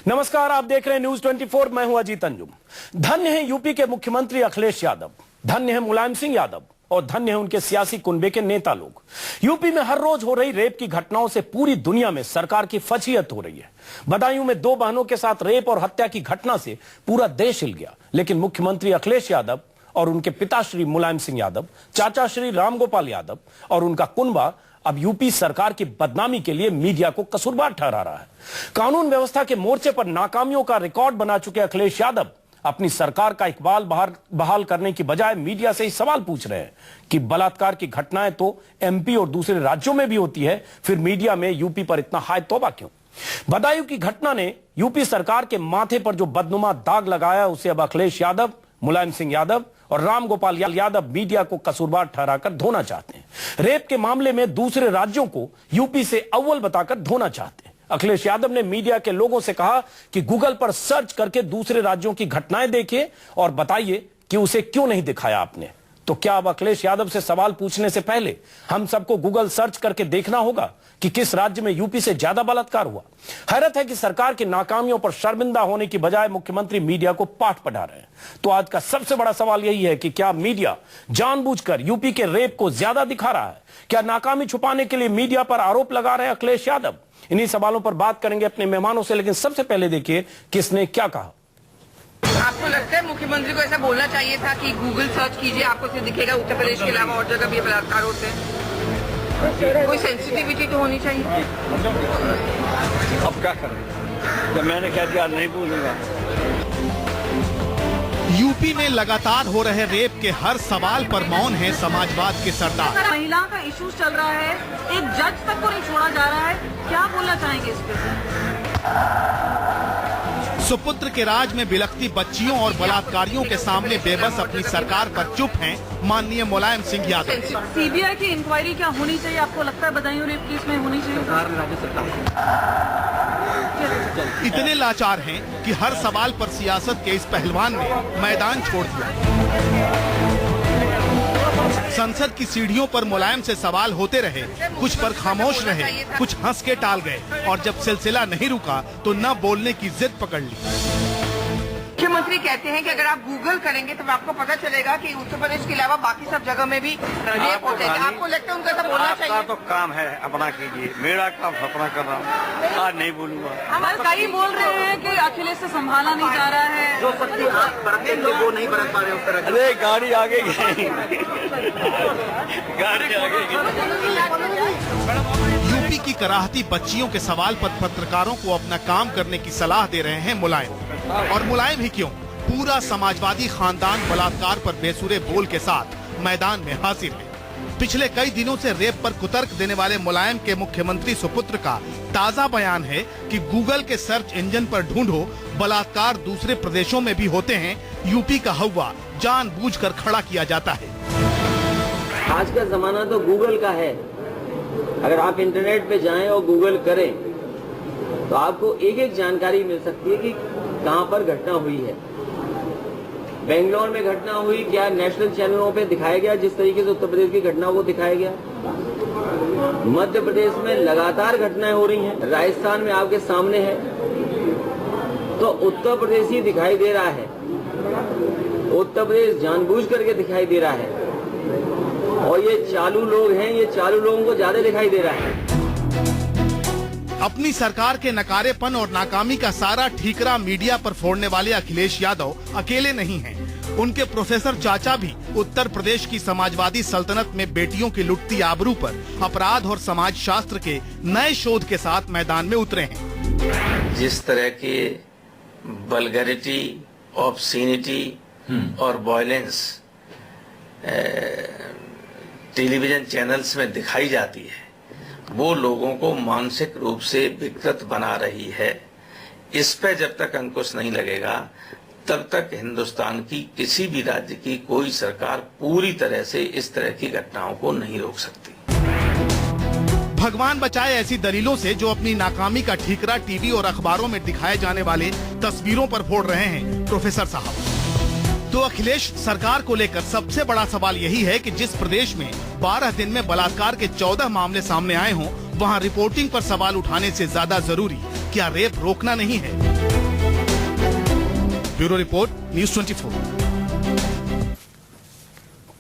नमस्कार, आप देख रहे हैं न्यूज 24। मैं हूं अजीत अंजुम। धन्य है यूपी के मुख्यमंत्री अखिलेश यादव, धन्य है मुलायम सिंह यादव और धन्य है उनके सियासी कुनबे के नेता लोग। यूपी में हर रोज हो रही रेप की घटनाओं से पूरी दुनिया में सरकार की फजीहत हो रही है। बदायूं में 2 बहनों के साथ रेप और हत्या की घटना से पूरा देश हिल गया, लेकिन मुख्यमंत्री अखिलेश यादव और उनके पिता श्री मुलायम सिंह यादव, चाचा श्री रामगोपाल यादव और उनका कुनबा अब यूपी सरकार की बदनामी के लिए मीडिया को कसूरवार ठहरा रहा है। कानून व्यवस्था के मोर्चे पर नाकामियों का रिकॉर्ड बना चुके अखिलेश यादव अपनी सरकार का इकबाल बहाल करने की बजाय मीडिया से ही सवाल पूछ रहे हैं कि बलात्कार की घटनाएं तो एमपी और दूसरे राज्यों में भी होती है, फिर मीडिया में यूपी पर इतना हाय तौबा क्यों? बदायूं की घटना ने यूपी सरकार के माथे पर जो बदनुमा दाग लगाया, उसे अब अखिलेश यादव, मुलायम सिंह यादव और रामगोपाल यादव मीडिया को कसूरवार ठहराकर धोना चाहते हैं। रेप के मामले में दूसरे राज्यों को यूपी से अव्वल बताकर धोना चाहते हैं। अखिलेश यादव ने मीडिया के लोगों से कहा कि गूगल पर सर्च करके दूसरे राज्यों की घटनाएं देखिए और बताइए कि उसे क्यों नहीं दिखाया आपने। तो क्या अब अखिलेश यादव से सवाल पूछने से पहले हम सबको गूगल सर्च करके देखना होगा कि किस राज्य में यूपी से ज्यादा बलात्कार हुआ? हैरत है कि सरकार की नाकामियों पर शर्मिंदा होने की बजाय मुख्यमंत्री मीडिया को पाठ पढ़ा रहे हैं। तो आज का सबसे बड़ा सवाल यही है कि क्या मीडिया जानबूझकर यूपी के रेप को ज्यादा दिखा रहा है? क्या नाकामी छुपाने के लिए मीडिया पर आरोप लगा रहे हैं अखिलेश यादव? इन्हीं सवालों पर बात करेंगे अपने मेहमानों से, लेकिन सबसे पहले देखिए किसने क्या कहा। आपको लगता है मुख्यमंत्री को ऐसा बोलना चाहिए था कि गूगल सर्च कीजिए, आपको सिर्फ दिखेगा उत्तर प्रदेश के अलावा और जगह भी बलात्कार होते हैं? कोई सेंसिटिविटी तो होनी चाहिए। अब क्या करें? जब मैंने कह दिया नहीं बोलूंगा। यूपी में लगातार हो रहे रेप के हर सवाल पर मौन है समाजवाद के सरदार। महिला का इशू चल रहा है, एक जज तक को नहीं छोड़ा जा रहा है, क्या बोलना चाहेंगे इस पे? सुपुत्र के राज में बिलखती बच्चियों और बलात्कारियों के सामने बेबस अपनी सरकार पर चुप हैं माननीय मुलायम सिंह यादव। सीबीआई की इंक्वायरी क्या होनी चाहिए? आपको लगता है बदायूं रेप केस में होनी चाहिए? राज्य सरकार इतने लाचार हैं कि हर सवाल पर सियासत के इस पहलवान ने मैदान छोड़ दिया। संसद की सीढ़ियों पर मुलायम से सवाल होते रहे, कुछ पर खामोश रहे, कुछ हंस के टाल गए और जब सिलसिला नहीं रुका तो न बोलने की जिद पकड़ ली। मुख्यमंत्री कहते हैं कि अगर आप गूगल करेंगे तो आपको पता चलेगा कि उत्तर प्रदेश के अलावा बाकी सब जगह में भी रेप होते हैं। आपको लगता है उनको ऐसा बोलना चाहिए? आपका तो काम है अपना कीजिए, मेरा काम अपना कर रहा हूँ, आज नहीं बोलूंगा। हमारे कई बोल रहे हैं कि अखिलेश से संभाला नहीं जा रहा है, जो शक्ति आप बरतते थे वो नहीं बरत पा रहे उस तरह। अरे गाड़ी आगे गई, गाड़ी आगे गई। यूपी की कराहती बच्चियों के सवाल पर पत्रकारों को अपना काम करने की सलाह दे रहे हैं मुलायम। और मुलायम ही क्यों, पूरा समाजवादी खानदान बलात्कार पर बेसुरे बोल के साथ मैदान में हाजिर है। पिछले कई दिनों से रेप पर कुतर्क देने वाले मुलायम के मुख्यमंत्री सुपुत्र का ताजा बयान है कि गूगल के सर्च इंजन पर ढूंढो, बलात्कार दूसरे प्रदेशों में भी होते हैं, यूपी का हवा जानबूझकर खड़ा किया जाता है। आज का जमाना तो गूगल का है। अगर आप इंटरनेट पे जाएं और गूगल करें तो आपको एक एक जानकारी मिल सकती है कि कहां पर घटना हुई है। बेंगलोर में घटना हुई, क्या नेशनल चैनलों पे दिखाया गया? जिस तरीके से उत्तर प्रदेश की घटना वो दिखाया गया। मध्य प्रदेश में लगातार घटनाएं हो रही हैं, राजस्थान में आपके सामने है, तो उत्तर प्रदेश ही दिखाई दे रहा है। उत्तर प्रदेश जानबूझ करके दिखाई दे रहा है और ये चालू लोग हैं, ये चालू लोगों को ज्यादा दिखाई दे रहा है। अपनी सरकार के नकारेपन और नाकामी का सारा ठीकरा मीडिया पर फोड़ने वाले अखिलेश यादव अकेले नहीं हैं। उनके प्रोफेसर चाचा भी उत्तर प्रदेश की समाजवादी सल्तनत में बेटियों की लुटती आबरू पर अपराध और समाज शास्त्र के नए शोध के साथ मैदान में उतरे हैं। जिस तरह के वल्गैरिटी, ऑब्सीनिटी और वायलेंस टेलीविजन चैनल्स में दिखाई जाती है, वो लोगों को मानसिक रूप से विकृत बना रही है। इस पे जब तक अंकुश नहीं लगेगा तब तक हिंदुस्तान की किसी भी राज्य की कोई सरकार पूरी तरह से इस तरह की घटनाओं को नहीं रोक सकती। भगवान बचाए ऐसी दलीलों से जो अपनी नाकामी का ठीकरा टीवी और अखबारों में दिखाए जाने वाले तस्वीरों पर फोड़ रहे हैं प्रोफेसर साहब। तो अखिलेश सरकार को लेकर सबसे बड़ा सवाल यही है कि जिस प्रदेश में 12 दिन में बलात्कार के 14 मामले सामने आए हों, वहां रिपोर्टिंग पर सवाल उठाने से ज्यादा जरूरी क्या रेप रोकना नहीं है? Bureau report, news 24।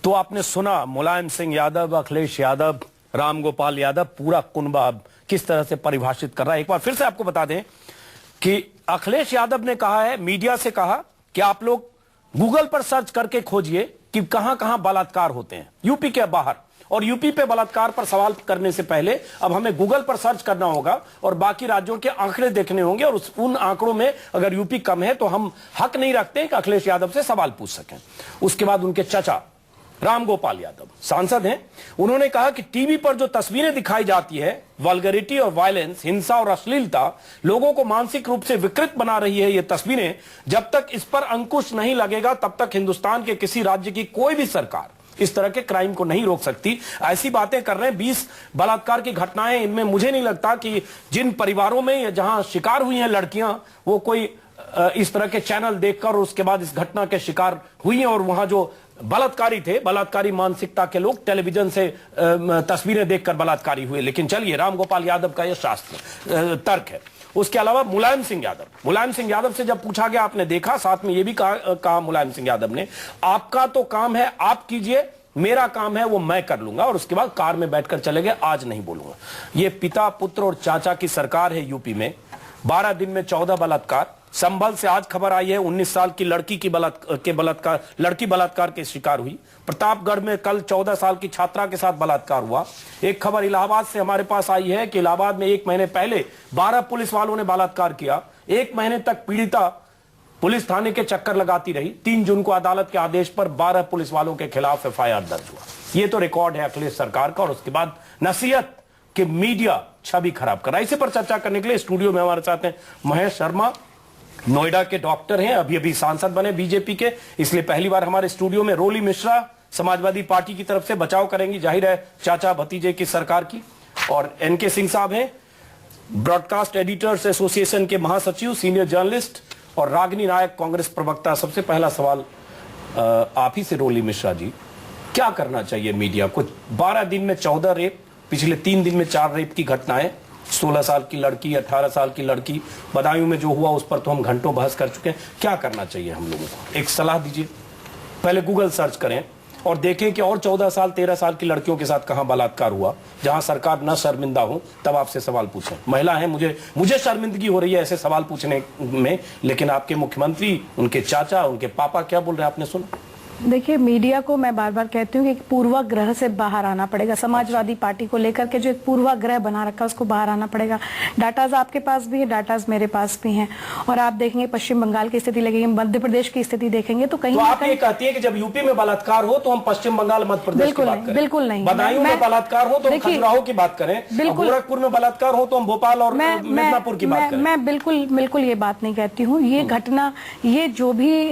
तो आपने सुना मुलायम सिंह यादव, अखिलेश यादव, रामगोपाल यादव, पूरा कुनबा किस तरह से परिभाषित कर रहा है। एक बार फिर से आपको बता दें कि अखिलेश यादव ने कहा है, मीडिया से कहा कि आप लोग गूगल पर सर्च करके खोजिए कि कहां कहां बलात्कार होते हैं यूपी के बाहर, और यूपी पे बलात्कार पर सवाल करने से पहले अब हमें गूगल पर सर्च करना होगा और बाकी राज्यों के आंकड़े देखने होंगे, और उन आंकड़ों में अगर यूपी कम है तो हम हक नहीं रखते कि अखिलेश यादव से सवाल पूछ सकें। उसके बाद उनके चाचा रामगोपाल यादव सांसद हैं, उन्होंने कहा कि टीवी पर जो तस्वीरें दिखाई जाती है, वल्गरिटी और वायलेंस, हिंसा और अश्लीलता लोगों को मानसिक रूप से विकृत बना रही है। ये तस्वीरें, जब तक इस पर अंकुश नहीं लगेगा तब तक हिंदुस्तान के किसी राज्य की कोई भी सरकार इस तरह के क्राइम को नहीं रोक सकती। ऐसी बातें कर रहे हैं। 20 बलात्कार की घटनाएं, इनमें मुझे नहीं लगता कि जिन परिवारों में या जहां शिकार हुई हैं लड़कियां, वो कोई इस तरह के चैनल देखकर उसके बाद इस घटना के शिकार हुई हैं, और वहां जो बलात्कारी थे, बलात्कारी मानसिकता के लोग टेलीविजन से तस्वीरें देखकर बलात्कारी हुए। लेकिन चलिए, रामगोपाल यादव का यह शास्त्र तर्क है। उसके अलावा मुलायम सिंह यादव से जब पूछा गया, आपने देखा, साथ में यह भी कहा मुलायम सिंह यादव ने, आपका तो काम है आप कीजिए, मेरा काम है वो मैं कर लूंगा, और उसके बाद कार में बैठकर चले गए, आज नहीं बोलूंगा। ये पिता, पुत्र और चाचा की सरकार है यूपी में। 12 दिन में 14 बलात्कार। संभल से आज खबर आई है 19 साल की लड़की की बलात्कार के शिकार हुई। प्रतापगढ़ में कल 14 साल की छात्रा के साथ बलात्कार हुआ। एक खबर इलाहाबाद से हमारे पास आई है कि इलाहाबाद में 1 महीने पहले 12 पुलिस वालों ने बलात्कार किया। 1 महीने तक पीड़िता पुलिस थाने के चक्कर लगाती रही। 3 जून को अदालत के आदेश पर 12 पुलिस वालों के खिलाफ FIR दर्ज हुआ। ये तो रिकॉर्ड है अखिलेश सरकार का। और उसके बाद नसीहत कि मीडिया छवि खराब कर रहा है। इसी पर चर्चा करने के लिए स्टूडियो में हमारे साथ हैं महेश शर्मा, नोएडा के डॉक्टर हैं, अभी सांसद बने बीजेपी के, इसलिए पहली बार हमारे स्टूडियो में। रोली मिश्रा, समाजवादी पार्टी की तरफ से बचाव करेंगी, जाहिर है चाचा भतीजे की सरकार की। और NK सिंह साहब हैं, ब्रॉडकास्ट एडिटर्स एसोसिएशन के महासचिव, सीनियर जर्नलिस्ट, और रागिनी नायक, कांग्रेस प्रवक्ता। सबसे पहला सवाल आप ही से रोली मिश्रा जी, क्या करना चाहिए मीडिया को? 12 दिन में 14 रेप, पिछले 3 दिन में 4 रेप की घटनाएं, 16 साल की लड़की, 18 साल की लड़की, बदायूं में जो हुआ उस पर तो हम घंटों बहस कर चुके हैं। क्या करना चाहिए हम लोगों को? एक सलाह दीजिए। पहले गूगल सर्च करें और देखें कि और 14 साल 13 साल की लड़कियों के साथ कहां बलात्कार हुआ, जहां सरकार न शर्मिंदा हो, तब आपसे सवाल पूछें। महिला है, मुझे शर्मिंदगी हो रही है ऐसे सवाल पूछने में, लेकिन आपके मुख्यमंत्री, उनके चाचा, उनके पापा क्या बोल रहे हैं आपने सुना? देखिए, मीडिया को मैं बार बार कहती हूँ कि पूर्वाग्रह से बाहर आना पड़ेगा। समाजवादी पार्टी को लेकर के जो एक पूर्वाग्रह बना रखा है उसको बाहर आना पड़ेगा। डाटाज आपके पास भी है, डाटाज मेरे पास भी हैं, और आप देखेंगे पश्चिम बंगाल की स्थिति लगेगी, मध्य प्रदेश की स्थिति देखेंगे तो कहीं आप ये कहती है कि जब यूपी में बलात्कार हो तो हम पश्चिम बंगाल, मध्य प्रदेश की बात करें? बिल्कुल नहीं। बदायूं में बलात्कार हो तो हम खजुराहो की बात करें, गोरखपुर में बलात्कार हो तो हम भोपाल और मिदनापुर की बात करें? मैं बिल्कुल ये बात नहीं कहती हूँ। ये घटना, ये जो भी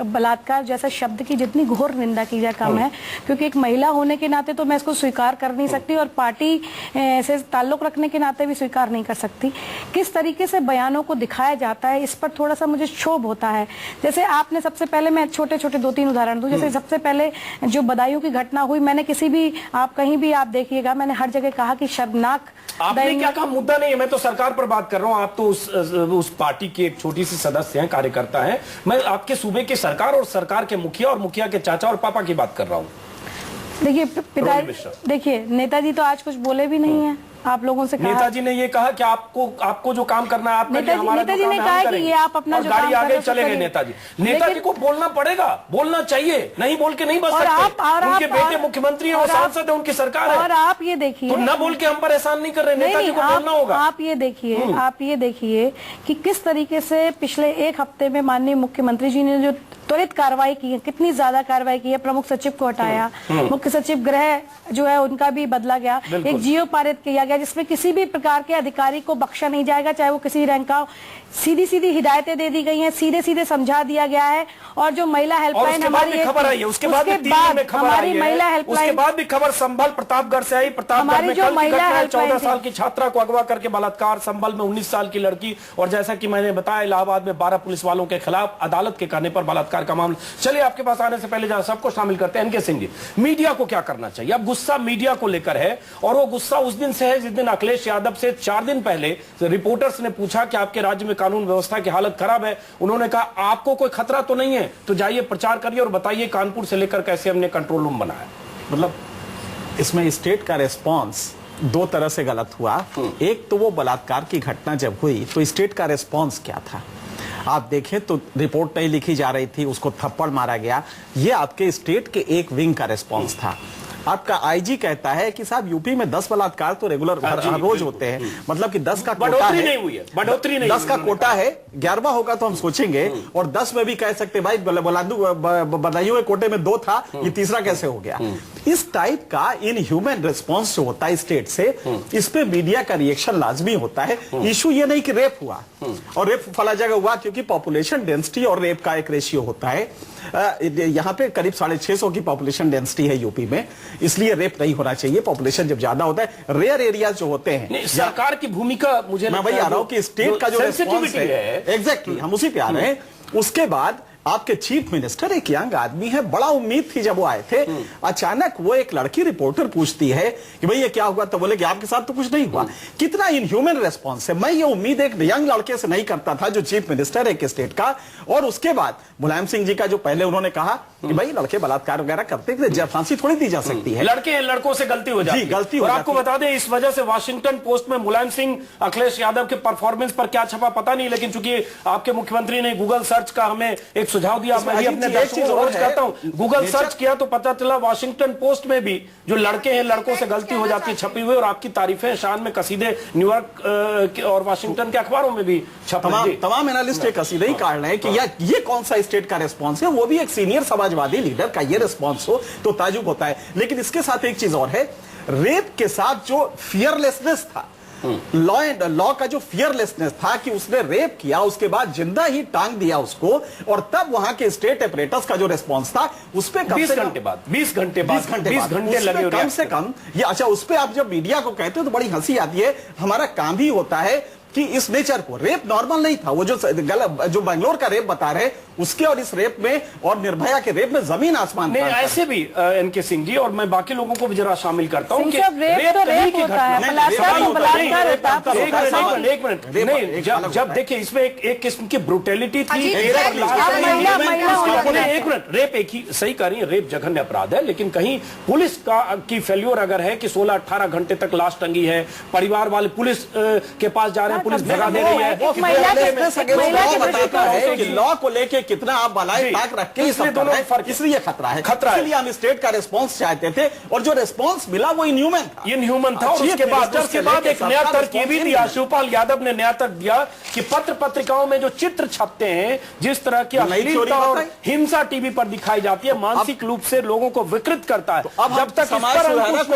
बलात्कार जैसा शब्द की जितनी घोर निंदा की जाए कम है, क्योंकि एक महिला होने के नाते तो मैं इसको स्वीकार कर नहीं सकती, और पार्टी से ताल्लुक रखने के नाते भी स्वीकार नहीं कर सकती। किस तरीके से बयानों को दिखाया जाता है, इस पर थोड़ा सा मुझे क्षोभ होता है। जैसे आपने सबसे पहले, मैं छोटे छोटे 2-3 उदाहरण दूं। जैसे सबसे पहले जो बदायूं की घटना हुई, मैंने किसी भी, आप कहीं भी आप देखिएगा, मैंने हर जगह कहा कि शर्मनाक। आपने क्या कहा? मुद्दा नहीं है, मैं तो सरकार पर बात कर रहा हूं। आप तो उस पार्टी की एक छोटी सी सदस्य हैं, कार्यकर्ता हैं। मैं आपके सूबे की सरकार और सरकार के मुखिया और मुखिया के चाचा और पापा की बात कर रहा हूं। देखिए नेताजी तो आज कुछ बोले भी नहीं है। आप लोगों से कहा, नेताजी ने ये कहा कि आपको जो काम करना है आप करिए, हमारा नेताजी ने कहा कि ये आप अपना जो गाड़ी आगे चले गए। नेताजी को बोलना पड़ेगा, बोलना चाहिए, नहीं बोल के नहीं बच सकते। उनके बेटे मुख्यमंत्री है, वो सांसद है, उनकी सरकार है। और आप ये देखिए, तो न बोल के हम पर एहसान नहीं कर रहे, नेताजी को बोलना होगा। आप ये देखिए कि किस तरीके से पिछले 1 हफ्ते में माननीय मुख्यमंत्री जी ने जो त्वरित कार्रवाई की है, कितनी ज्यादा कार्रवाई की है। प्रमुख सचिव को हटाया, मुख्य सचिव गृह जो है उनका भी बदला गया, एक जीओ पारित किया गया जिसमें किसी भी प्रकार के अधिकारी को बख्शा नहीं जाएगा, चाहे वो किसी रैंक का हो। सीधी सीधी हिदायतें दे दी गई हैं, सीधे सीधे समझा दिया गया है। और जो महिला हेल्पलाइन हमारी खबर आई है, उसके बाद हमारी महिला हेल्पलाइन, उसके बाद भी खबर संभल प्रतापगढ़ से आई। प्रतापगढ़ में जो महिला 14 साल की छात्रा को अगवा करके बलात्कार, संभल में 19 साल की लड़की, और जैसा कि मैंने बताया इलाहाबाद में 12 पुलिस वालों के खिलाफ अदालत के कहने पर बलात्कार बलात्कार का मामला। चलिए आपके पास आने से पहले जहां सबको शामिल करते हैं, एनके सिंह जी, मीडिया को क्या करना चाहिए? अब गुस्सा मीडिया को लेकर है और वो गुस्सा उस दिन से है जिस दिन अखिलेश यादव से 4 दिन पहले रिपोर्टर्स ने पूछा कि आपके राज्य में कानून व्यवस्था की हालत खराब है। उन्होंने कहा आपको कोई खतरा तो नहीं है, तो जाइए प्रचार करिए और बताइए कानपुर से लेकर कैसे हमने कंट्रोल रूम बनाया। मतलब इसमें स्टेट का रेस्पॉन्स दो तरह से गलत हुआ। एक तो वो बलात्कार की घटना जब हुई तो स्टेट का रेस्पॉन्स क्या था, आप देखें तो रिपोर्ट नहीं लिखी जा रही थी, उसको थप्पड़ मारा गया। ये आपके स्टेट के एक विंग का रेस्पॉन्स था। आपका आईजी कहता है कि साहब यूपी में 10 बलात्कार तो रेगुलर हर रोज होते हैं, मतलब कि 10 का कोटा है, नहीं हुई है, बढ़ोतरी नहीं, 10 का कोटा है, 11वां होगा तो हम सोचेंगे, और 10 में भी कह सकते भाई बदायूं के कोटे में 2 था, ये तीसरा कैसे हो गया। इस टाइप का इनह्यूमन रिस्पॉन्स जो होता है स्टेट से, इस पे मीडिया का रिएक्शन लाजमी होता है। इशू ये नहीं कि रेप हुआ और रेप फला जगह हुआ, क्योंकि पॉपुलेशन डेंसिटी और रेप का एक रेशियो होता है। यहाँ पे करीब 650 की पॉपुलेशन डेंसिटी है यूपी में, इसलिए रेप नहीं होना चाहिए। पॉपुलेशन जब ज्यादा होता है, रेयर एरिया जो होते हैं, सरकार की भूमिका मुझे मैं वही आ रहा हूं कि स्टेट का जो रिस्पॉन्स है, एग्जैक्टली हम उसी पे आ रहे हैं। उसके बाद आपके चीफ मिनिस्टर एक यंग आदमी है, बड़ा उम्मीद थी जब वो आए थे। अचानक वो एक लड़की रिपोर्टर पूछती है कि भाई ये क्या हुआ, तो बोले कि आपके साथ तो कुछ नहीं हुआ। कितना इनह्यूमन रिस्पॉन्स है। मैं ये उम्मीद एक यंग लड़के से नहीं करता था जो चीफ मिनिस्टर है एक स्टेट का। और उसके बाद मुलायम सिंह जी का जो पहले उन्होंने कहा कि भाई लड़के बलात्कार वगैरह करते थे, फांसी थोड़ी दी जा सकती है, लड़के लड़कों से गलती हो जाती है। गलती हो और जाती आपको बता दें इस वजह से वाशिंगटन पोस्ट में मुलायम सिंह अखिलेश यादव के परफॉर्मेंस पर क्या छपा पता नहीं, लेकिन चूंकि आपके मुख्यमंत्री ने गूगल सर्च का हमें एक सुझाव दिया, मैं भी अपने दर्शकों को रोज कहता हूं, गूगल सर्च किया तो पता चला वाशिंगटन पोस्ट में भी जो लड़के हैं लड़कों से गलती हो जाती है छपी हुई, और आपकी तारीफें शान में कसीदे न्यूयॉर्क और वाशिंगटन के अखबारों में भी छपे। तमाम एनालिस्ट एक कसीदे ही काट रहे हैं कि ये कौन सा स्टेट का रिस्पॉन्स है, वो भी एक सीनियर समाजवादी लीडर का ये रिस्पॉन्स हो तो ताजुब होता है। लेकिन इसके साथ एक चीज और है, रेप के साथ जो फियरलेसनेस था, लॉ का जो फियरलेसनेस था कि उसने रेप किया, उसके बाद जिंदा ही टांग दिया उसको, और तब वहां के स्टेट ऑपरेटर्स का जो रिस्पांस था उस पे 20 घंटे बाद 20 घंटे लगे कम से कम ये। अच्छा, उस पे आप जब मीडिया को कहते हो तो बड़ी हंसी आती है। हमारा काम ही होता है कि इस नेचर को, रेप नॉर्मल नहीं था, वो जो बेंगलोर का रेप बता रहे उसके और इस रेप में और निर्भया के रेप में जमीन आसमान नहीं, ऐसे भी एनके सिंह जी और मैं बाकी लोगों को भी जरा शामिल करता हूं कि रेप होता है, एक मिनट नहीं, जब देखिए इसमें एक किस्म की ब्रुटेलिटी थी, एक मिनट, रेप एक ही सही कह रही है, रेप जघन्य अपराध है, लेकिन कहीं पुलिस की फेल्योर अगर है कि 16-18 घंटे तक लाश टंगी है, परिवार वाले पुलिस के पास जा रहे हैं, पुलिस भगा दे रही है, बताता है कि लॉ को लेके कितना आप बलाए ताक रख के, इसलिए दोनों फर्क, इसलिए खतरा है, इसलिए हम स्टेट का रिस्पांस चाहते थे, और जो रिस्पांस मिला वो इनह्यूमन था। और उसके बाद एक नया तर्क ये भी दिया, शिवपाल यादव ने नया तर्क दिया कि पत्र पत्रिकाओं में जो चित्र छपते हैं, जिस तरह की अश्लीलता और हिंसा टीवी पर दिखाई जाती है, मानसिक रूप से लोगों को विकृत करता है। अब जब तक समाज सुधारक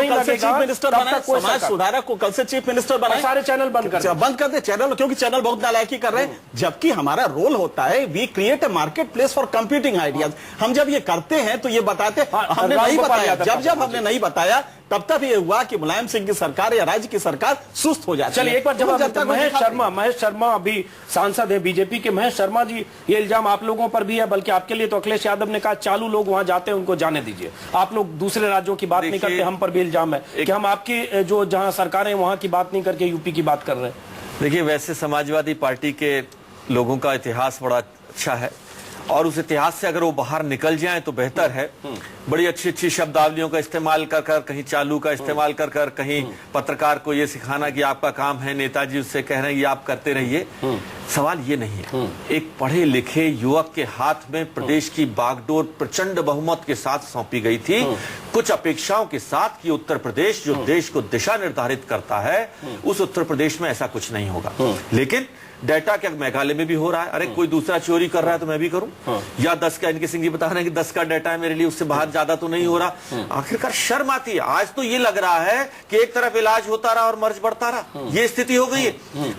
को कल से चीफ मिनिस्टर बनाए, सारे चैनल बंद कर दे चैनल, क्योंकि चैनल बहुत नालायकी कर रहे हैं, जबकि हमारा रोल होता है we create a market place for computing ideas. हम जब ये करते हैं तो ये बताते, हमने नहीं बताया, जब हमने नहीं बताया तब ये हुआ कि मुलायम सिंह की सरकार या राज्य की सरकार सुस्त हो जाती है। चलिए एक बार जवाब देते हैं। महेश शर्मा अभी सांसद है बीजेपी के। महेश शर्मा जी, ये इल्जाम आप लोगों पर भी है, बल्कि आपके लिए तो अखिलेश यादव ने कहा चालू लोग वहां जाते हैं उनको जाने दीजिए। आप लोग दूसरे राज्यों की बात नहीं करते, हम पर भी इल्जाम है कि हम आपकी जो जहां सरकारें वहां की बात नहीं करके यूपी की बात कर रहे हैं। देखिए, वैसे समाजवादी पार्टी के लोगों का इतिहास बड़ा अच्छा है, और उस इतिहास से अगर वो बाहर निकल जाएं तो बेहतर है। बड़ी अच्छी अच्छी शब्दावलियों का इस्तेमाल कर कर, कहीं चालू का इस्तेमाल कर कर, कहीं पत्रकार को ये सिखाना कि आपका काम है, नेताजी उससे कह रहे हैं ये आप करते रहिए। सवाल ये नहीं है, एक पढ़े लिखे युवक के हाथ में प्रदेश की बागडोर प्रचंड बहुमत के साथ सौंपी गई थी, कुछ अपेक्षाओं के साथ कि उत्तर प्रदेश जो देश को दिशा निर्धारित करता है, उस उत्तर प्रदेश में ऐसा कुछ नहीं होगा। लेकिन डाटा क्या मेघालय में भी हो रहा है? अरे कोई दूसरा चोरी कर रहा है तो मैं भी करूं, या 10 का, इनके सिंह जी बता रहे हैं कि 10 का डाटा है मेरे लिए, उससे बाहर ज्यादा तो नहीं हो रहा। आखिरकार शर्म आती है। आज तो ये लग रहा है कि एक तरफ इलाज होता रहा और मर्ज बढ़ता रहा, ये स्थिति हो गई है।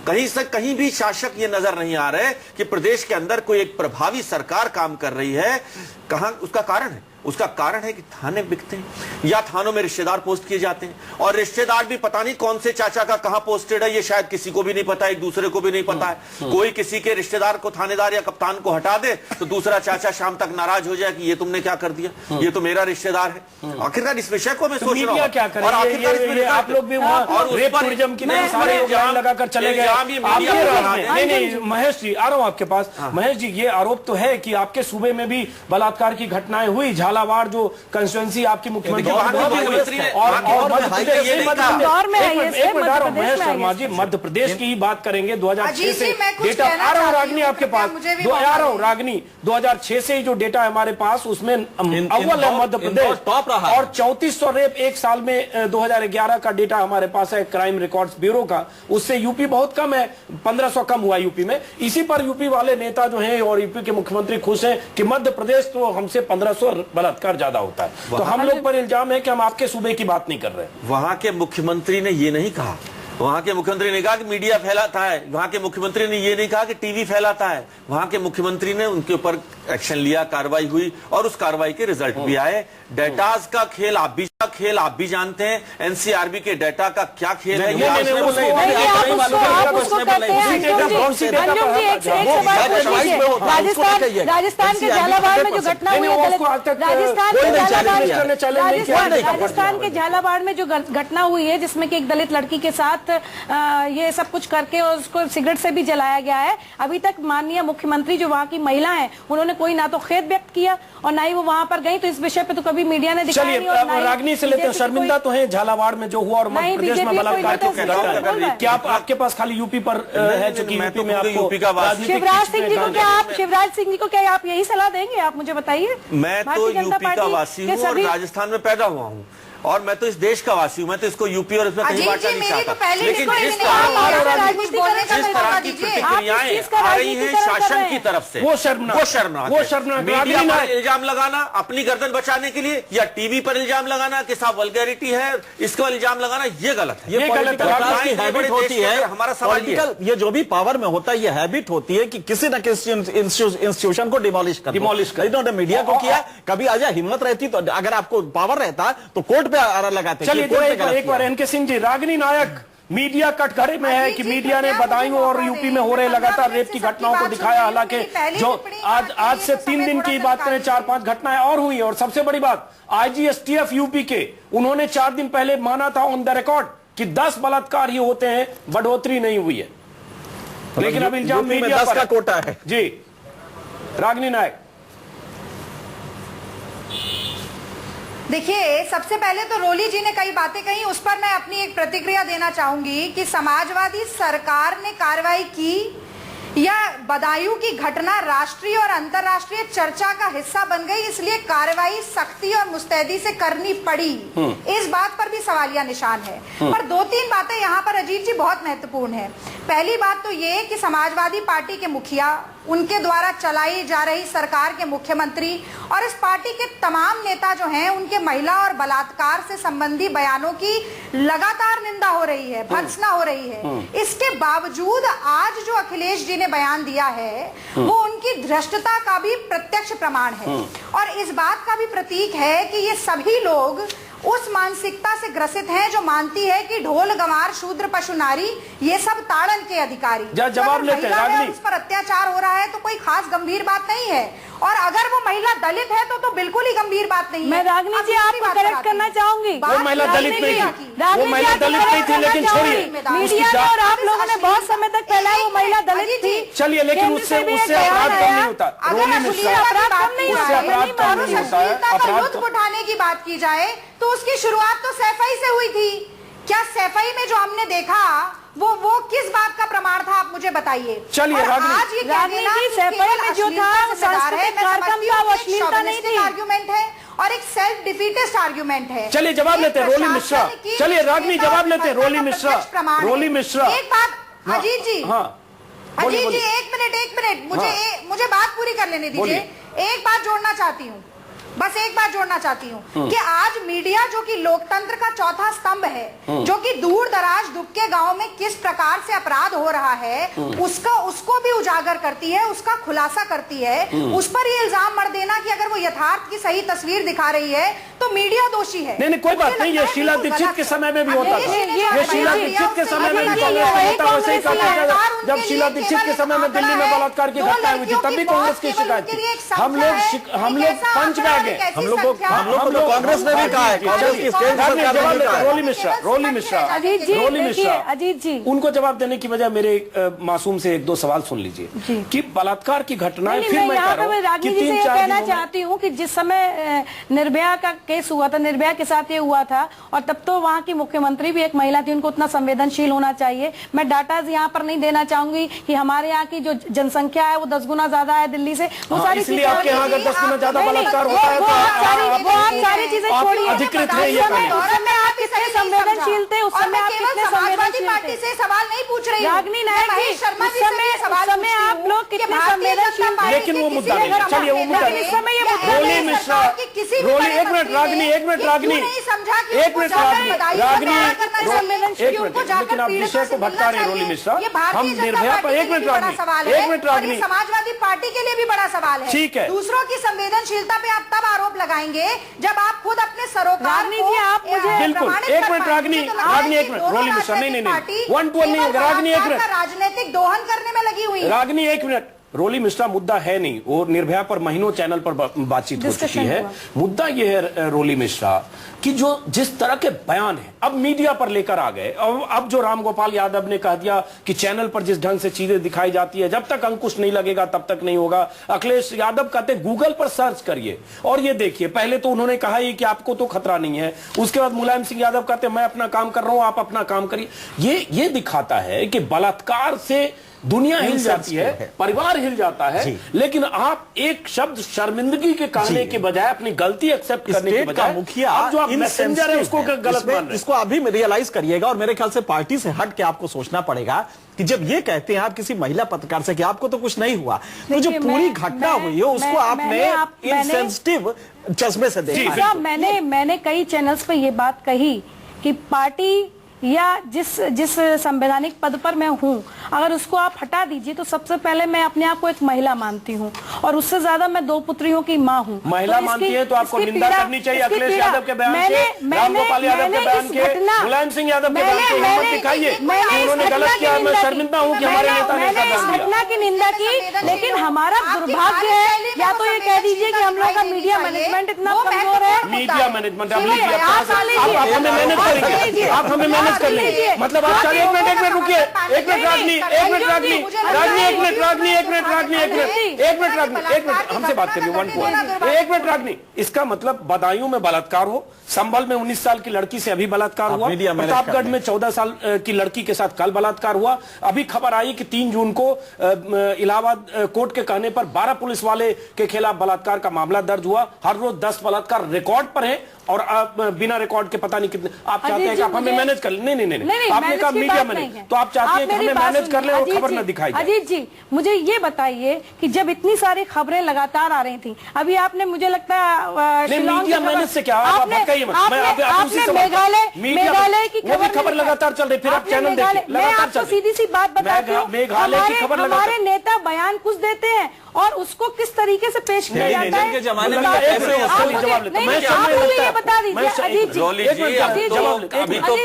कहीं से कहीं भी शासक ये नजर नहीं आ रहे कि प्रदेश के अंदर कोई एक प्रभावी सरकार काम कर रही है। कहां उसका कारण है? उसका कारण है कि थाने बिकते हैं या थानों में रिश्तेदार पोस्ट किए जाते हैं, और रिश्तेदार भी पता नहीं कौन से चाचा का कहां पोस्टेड है, ये शायद किसी को भी नहीं पता, एक दूसरे को भी नहीं पता है। कोई किसी के रिश्तेदार को, थानेदार या कप्तान को हटा दे तो दूसरा चाचा शाम तक नाराज हो जाए कि ये तुमने क्या कर दिया, ये तो मेरा रिश्तेदार है। आखिरकार इस विषय को मैं सोच रहा हूं, क्या करें, आप लोग भी रेप टूरिज्म की सारे इल्जाम लगाकर चले गए। नहीं, महेश जी आ रहा हूं आपके पास। महेश जी, ये आरोप तो है कि आपके सूबे में भी बलात्कार की घटनाएं हुई, झालावाड़ जो कंस्टिट्यूएंसी आपकी मुख्यमंत्री महेश शर्मा जी, मध्य प्रदेश की ही बात करेंगे। 2006 से डेटा आ रहा हूं रागनी आपके पास, आ रहा हूं रागनी, 2006 से जो डेटा है हमारे पास उसमें अव्वल है मध्य प्रदेश, टॉप रहा, और 3400 रेप एक साल में 2011 का डेटा हमारे पास है क्राइम रिकॉर्ड्स ब्यूरो का, उससे यूपी बहुत कम है, 1500 कम हुआ यूपी में। इसी पर यूपी वाले नेता जो हैं और यूपी के मुख्यमंत्री खुश हैं कि मध्य प्रदेश तो हमसे 1500 बलात्कार ज्यादा होता है, तो हम लोग पर इल्जाम है कि हम आपके सूबे की बात नहीं कर रहे। वहां के मुख्यमंत्री ने ये नहीं कहा, वहां के मुख्यमंत्री ने कहा कि मीडिया फैलाता है, वहां के मुख्यमंत्री ने ये नहीं कहा कि टीवी फैलाता है, वहां के मुख्यमंत्री ने उनके ऊपर एक्शन लिया, कार्रवाई हुई और उस कार्रवाई के रिजल्ट भी आए। डेटाज का खेल आप भी जानते हैं, एनसीआरबी के डेटा का क्या खेल है। राजस्थान के झालावाड़ में जो घटना हुई है, राजस्थान के झालावाड़ में जो घटना हुई है जिसमें कि एक दलित लड़की के साथ ये सब कुछ करके और उसको सिगरेट से भी जलाया गया है, अभी तक माननीय मुख्यमंत्री जो वहाँ की महिला है उन्होंने कोई ना तो खेद व्यक्त किया और ना ही वो वहाँ पर गई, तो इस विषय पे तो कभी मीडिया ने दिखाया नहीं। और रागनी से लेते हैं, शर्मिंदा तो है झालावाड़ में जो हुआ और मध्य प्रदेश में बलात्कार क्यों कहता है? क्या आपके पास खाली यूपी पर है? जो कि यूपी में आपको शिवराज सिंह जी को क्या आप यही सलाह देंगे? आप मुझे बताइए। मैं तो यूपी का वासी हूँ और राजस्थान में पैदा हुआ हूँ और मैं तो इस देश का वासी हूँ, मैं तो इसको यूपी और इसमें कहीं बांटना नहीं चाहता, लेकिन जिस तरह की प्रतिक्रियाएं आ रही हैं शासन की तरफ से वो शर्मनाक। मीडिया पर इल्जाम लगाना अपनी गर्दन बचाने के लिए या टीवी पर इल्जाम लगाना कि साहब वल्गैरिटी है, इसके बाद इल्जाम लगाना ये गलत है। ये हैबिट होती है हमारा सवाल, ये जो भी पावर में होता है ये हैबिट होती है कि किसी न किसी इंस्टीट्यूशन को डिमोलिश कर। मीडिया को किया, कभी आजा हिम्मत रहती तो अगर आपको पावर रहता तो कोर्ट आरा लगाते। चलिए एक बार एनके सिंह जी, रागनी नायक मीडिया कटघरे में है कि मीडिया ने बदायूं और यूपी में हो रहे लगातार रेप की घटनाओं को दिखाया, हालांकि जो आज से 3 दिन की बात करें 4-5 घटनाएं और हुई, और सबसे बड़ी बात IGSTF यूपी के उन्होंने 4 दिन पहले माना था ऑन द रिकॉर्ड कि 10 बलात्कार ही होते हैं, बढ़ोतरी नहीं हुई है, लेकिन अब इल्जाम मीडिया पर 10 का कोटा है। जी रागनी नायक, देखिए, सबसे पहले तो रोली जी ने कई बातें कही, उस पर मैं अपनी एक प्रतिक्रिया देना चाहूंगी कि समाजवादी सरकार ने कार्रवाई की या बदायूं की घटना राष्ट्रीय और अंतर्राष्ट्रीय चर्चा का हिस्सा बन गई, इसलिए कार्रवाई सख्ती और मुस्तैदी से करनी पड़ी, इस बात पर भी सवालिया निशान है। पर 2-3 बातें यहाँ पर अजीत जी बहुत महत्वपूर्ण है। पहली बात तो ये कि समाजवादी पार्टी के मुखिया, उनके द्वारा चलाई जा रही सरकार के मुख्यमंत्री और इस पार्टी के तमाम नेता जो हैं, उनके महिला और बलात्कार से संबंधी बयानों की लगातार निंदा हो रही है, भर्त्सना हो रही है। इसके बावजूद आज जो अखिलेश जी ने बयान दिया है वो उनकी धृष्टता का भी प्रत्यक्ष प्रमाण है और इस बात का भी प्रतीक है कि ये सभी लोग उस मानसिकता से ग्रसित हैं जो मानती है कि ढोल गंवार शूद्र पशु नारी ये सब ताड़न के अधिकारी। जवाब लेते हैं, उस पर अत्याचार हो रहा है तो कोई खास गंभीर बात नहीं है, और अगर वो महिला दलित है तो बिल्कुल ही गंभीर बात नहीं है। मैं रागनी जी आपको करेक्ट करना चाहूंगी, वो महिला दलित नहीं थी, वो महिला दलित नहीं थी, लेकिन छोड़िए, मीडिया ने और आप लोगों ने बहुत समय तक फैलाया वो महिला दलित थी। चलिए, लेकिन उससे अपराध कम नहीं होता। लुत्फ उठाने की बात की जाए तो उसकी शुरुआत तो सैफई से हुई थी। क्या सैफई में जो हमने देखा वो किस बात का प्रमाण था, आप मुझे बताइए। चलिए, आज ये सैफई में जो था सांस्कृतिक कार्यक्रम था, वो अश्लीलता नहीं थी, आर्ग्यूमेंट है और एक सेल्फ डिफीटिस्ट आर्ग्यूमेंट है। चलिए जवाब लेते हैं रोली मिश्रा। चलिए रागनी जवाब लेते हैं रोली मिश्रा। एक बात अजीत जी, अजीत जी एक मिनट मुझे बात पूरी कर लेने दीजिए। एक बात जोड़ना चाहती हूँ, बस एक बात जोड़ना चाहती हूँ कि आज मीडिया जो कि लोकतंत्र का चौथा स्तंभ है, जो कि दूर दराज दुबके गांव में किस प्रकार से अपराध हो रहा है उसको भी उजागर करती है, उसका खुलासा करती है, उस पर ये इल्जाम मत देना कि अगर वो यथार्थ की सही तस्वीर दिखा रही है तो मीडिया दोषी है। नहीं कोई बात नहीं, ये शीला दीक्षित के समय में भी होता था, ये शीला दीक्षित के समय में भी कांग्रेस का वैसे ही करता था। जब शीला दीक्षित के समय में दिल्ली में बलात्कार की घटना हुई थी तब भी कांग्रेस की शिकायत थी। हम लोग पंच में आ गए, हम लोग कांग्रेस ने भी कहा है। रोली मिश्रा अजीत जी उनको जवाब देने की बजाय मेरे मासूम से एक दो सवाल सुन लीजिए कि बलात्कार की घटनाएं फिर मैं कह रहा हूं कि 3-4 कहना चाहती हूँ कि जिस समय निर्भया का केस हुआ था, निर्भया के साथ ये हुआ था और तब तो वहाँ की मुख्यमंत्री भी एक महिला थी, उनको उतना संवेदनशील होना चाहिए। मैं डाटा यहाँ पर नहीं देना चाहूंगी कि हमारे यहाँ की जो जनसंख्या है वो 10 गुना ज्यादा है दिल्ली से, वो सारी इसलिए आपके यहाँ अगर 10 गुना ज्यादा बलात्कार होता है तो आप सारी चीजें छोड़िए। अधिकृत है ये आप कितने संवेदनशील थे उस समय, आप कितने संवेदनशील पार्टी से सवाल नहीं पूछ रही रागनी नायक जी, उस समय आप लोग कितने संवेदनशील, लेकिन वो मुद्दा नहीं, चलिए वो मुद्दा नहीं। इस समय ये रोली मिश्रा, रोली एक मिनट रागनी, एक मिनट रागनी, एक मिनट रागनी, लेकिन आप विषय को भटका रहे हैं रोली मिश्रा। हम निर्भया पर एक मिनट रागनी, एक मिनट रागनी, समाजवादी पार्टी के लिए भी बड़ा सवाल है। ठीक है, दूसरों की संवेदनशीलता पे आप तब आरोप लगाएंगे जब आप खुद अपने सरोकार को आप मुझे बिल्कुल एक मिनट रागनी, रागनी एक मिनट, रोली मिश्रा नहीं 1-2 नहीं होगा, रागनी एक मिनट, राजनीतिक दोहन करने में लगी हुई है। रागनी एक मिनट, रोली मिश्रा मुद्दा है नहीं, वो निर्भया पर महीनों चैनल पर बातचीत हो चुकी है। मुद्दा ये है रोली मिश्रा कि जो जिस तरह के बयान है अब मीडिया पर लेकर आ गए, अब जो रामगोपाल यादव ने कह दिया कि चैनल पर जिस ढंग से चीजें दिखाई जाती है जब तक अंकुश नहीं लगेगा तब तक नहीं होगा। अखिलेश यादव कहते गूगल पर सर्च करिए और ये देखिए, पहले तो उन्होंने कहा ही कि आपको तो खतरा नहीं है, उसके बाद मुलायम सिंह यादव कहते मैं अपना काम कर रहा हूं, आप अपना काम करिए। ये दिखाता है कि बलात्कार से दुनिया हिल जाती है, परिवार हिल जाता है, लेकिन आप एक शब्द शर्मिंदगी के कहने के बजाय अपनी गलती एक्सेप्ट करने के बजाय मुखिया जो आप मैसेंजर है उसको गलत मान रहे हैं। इसको अभी रियलाइज करिएगा और मेरे ख्याल से पार्टी से हट के आपको सोचना पड़ेगा कि जब ये कहते हैं आप किसी महिला पत्रकार से कि आपको तो कुछ नहीं हुआ, तो जो पूरी घटना हुई है उसको आपने इनसेंसिटिव चश्मे से देखा। मैंने कई चैनल्स पे ये बात कही कि पार्टी या जिस संवैधानिक पद पर मैं हूं, अगर उसको आप हटा दीजिए तो सबसे पहले मैं अपने आप को एक महिला मानती हूं और उससे ज्यादा मैं 2 पुत्रियों की मां हूं। महिला मानती है तो आपको निंदा करनी चाहिए अखिलेश यादव के बयान से, रामगोपाल यादव के बयान के, मुलायम सिंह यादव के बयान के। हिम्मत दिखाइए, उन्होंने गलत किया, मैं शर्मिंदा हूं कि हमारे नेता ने ऐसा इस घटना की निंदा की, लेकिन हमारा दुर्भाग्य है, या तो ये कह दीजिए कि हम लोग का मीडिया मैनेजमेंट इतना कमजोर है। मीडिया मैनेजमेंट आप हमें मैनेज करेंगे, आप हमें मैनेज कर लेंगे, मतलब आप चलिए एक मिनट रुकिए, एक मिनट रागनी, एक मिनट रागनी, एक मिनट रागनी, एक मिनट रागनी, एक मिनट हमसे बात करिए 1 पॉइंट, एक मिनट रागनी। इसका मतलब बदायूं में बलात्कार हो, संभल में 19 साल की लड़की से अभी बलात्कार हुआ, प्रतापगढ़ में 14 साल की लड़की के साथ कल बलात्कार हुआ। अभी खबर आई कि 3 जून को इलाहाबाद कोर्ट के कहने पर 12 पुलिस वाले के खिलाफ बलात्कार का मामला दर्ज हुआ। हर रोज 10 बलात्कार रिकॉर्ड पर है और बिना रिकॉर्ड के पता नहीं कितने। आप चाहते हैं कि आप हमें मैनेज कर लें? नहीं, आपने कहा मीडिया मैनेज, तो आप चाहते हैं कि हमें मैनेज कर ले और खबर न दिखाई जाए। अजीत जी, मुझे ये बताइए कि जब इतनी सारी खबरें लगातार आ रही थी, अभी आपने मुझे लगता है मीडिया मैनेज से क्या, आप भटकाइए मत, आपने मेघालय की खबर लगातार चल रही, फिर आप चैनल देखिए, मैं आपको सीधी सी बात बताती हूँ, मेघालय की खबर हमारे नेता बयान कुछ देते हैं और उसको किस तरीके से पेश किया जाता है, बता दीजिए। अजीत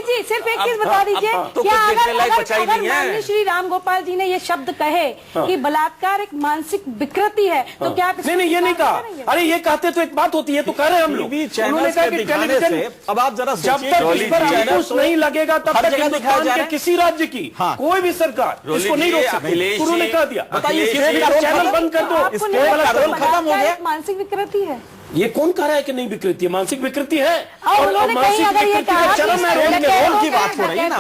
जी सिर्फ एक चीज बता दीजिए, क्या अगर श्री रामगोपाल जी ने ये शब्द कहे कि बलात्कार एक मानसिक विकृति है तो क्या? नहीं, ये नहीं कहा। अरे ये कहते तो एक बात होती है, तो कह रहे हैं हम लोग। उन्होंने कहा कि टेलीविजन, अब आप जरा जब तक इस पर अंकुश नहीं लगेगा तब तक हिंदुस्तान के किसी राज्य की कोई भी सरकार इसको नहीं रोक सकती। उन्होंने कह दिया, बताइए चैनल बंद कर दो, खत्म हो गया। मानसिक विकृति है, ये कौन कह रहा है कि नहीं विकृति है? मानसिक विकृति है और मानसिक विकृति का चरम है। रोल की बात हो रही है ना।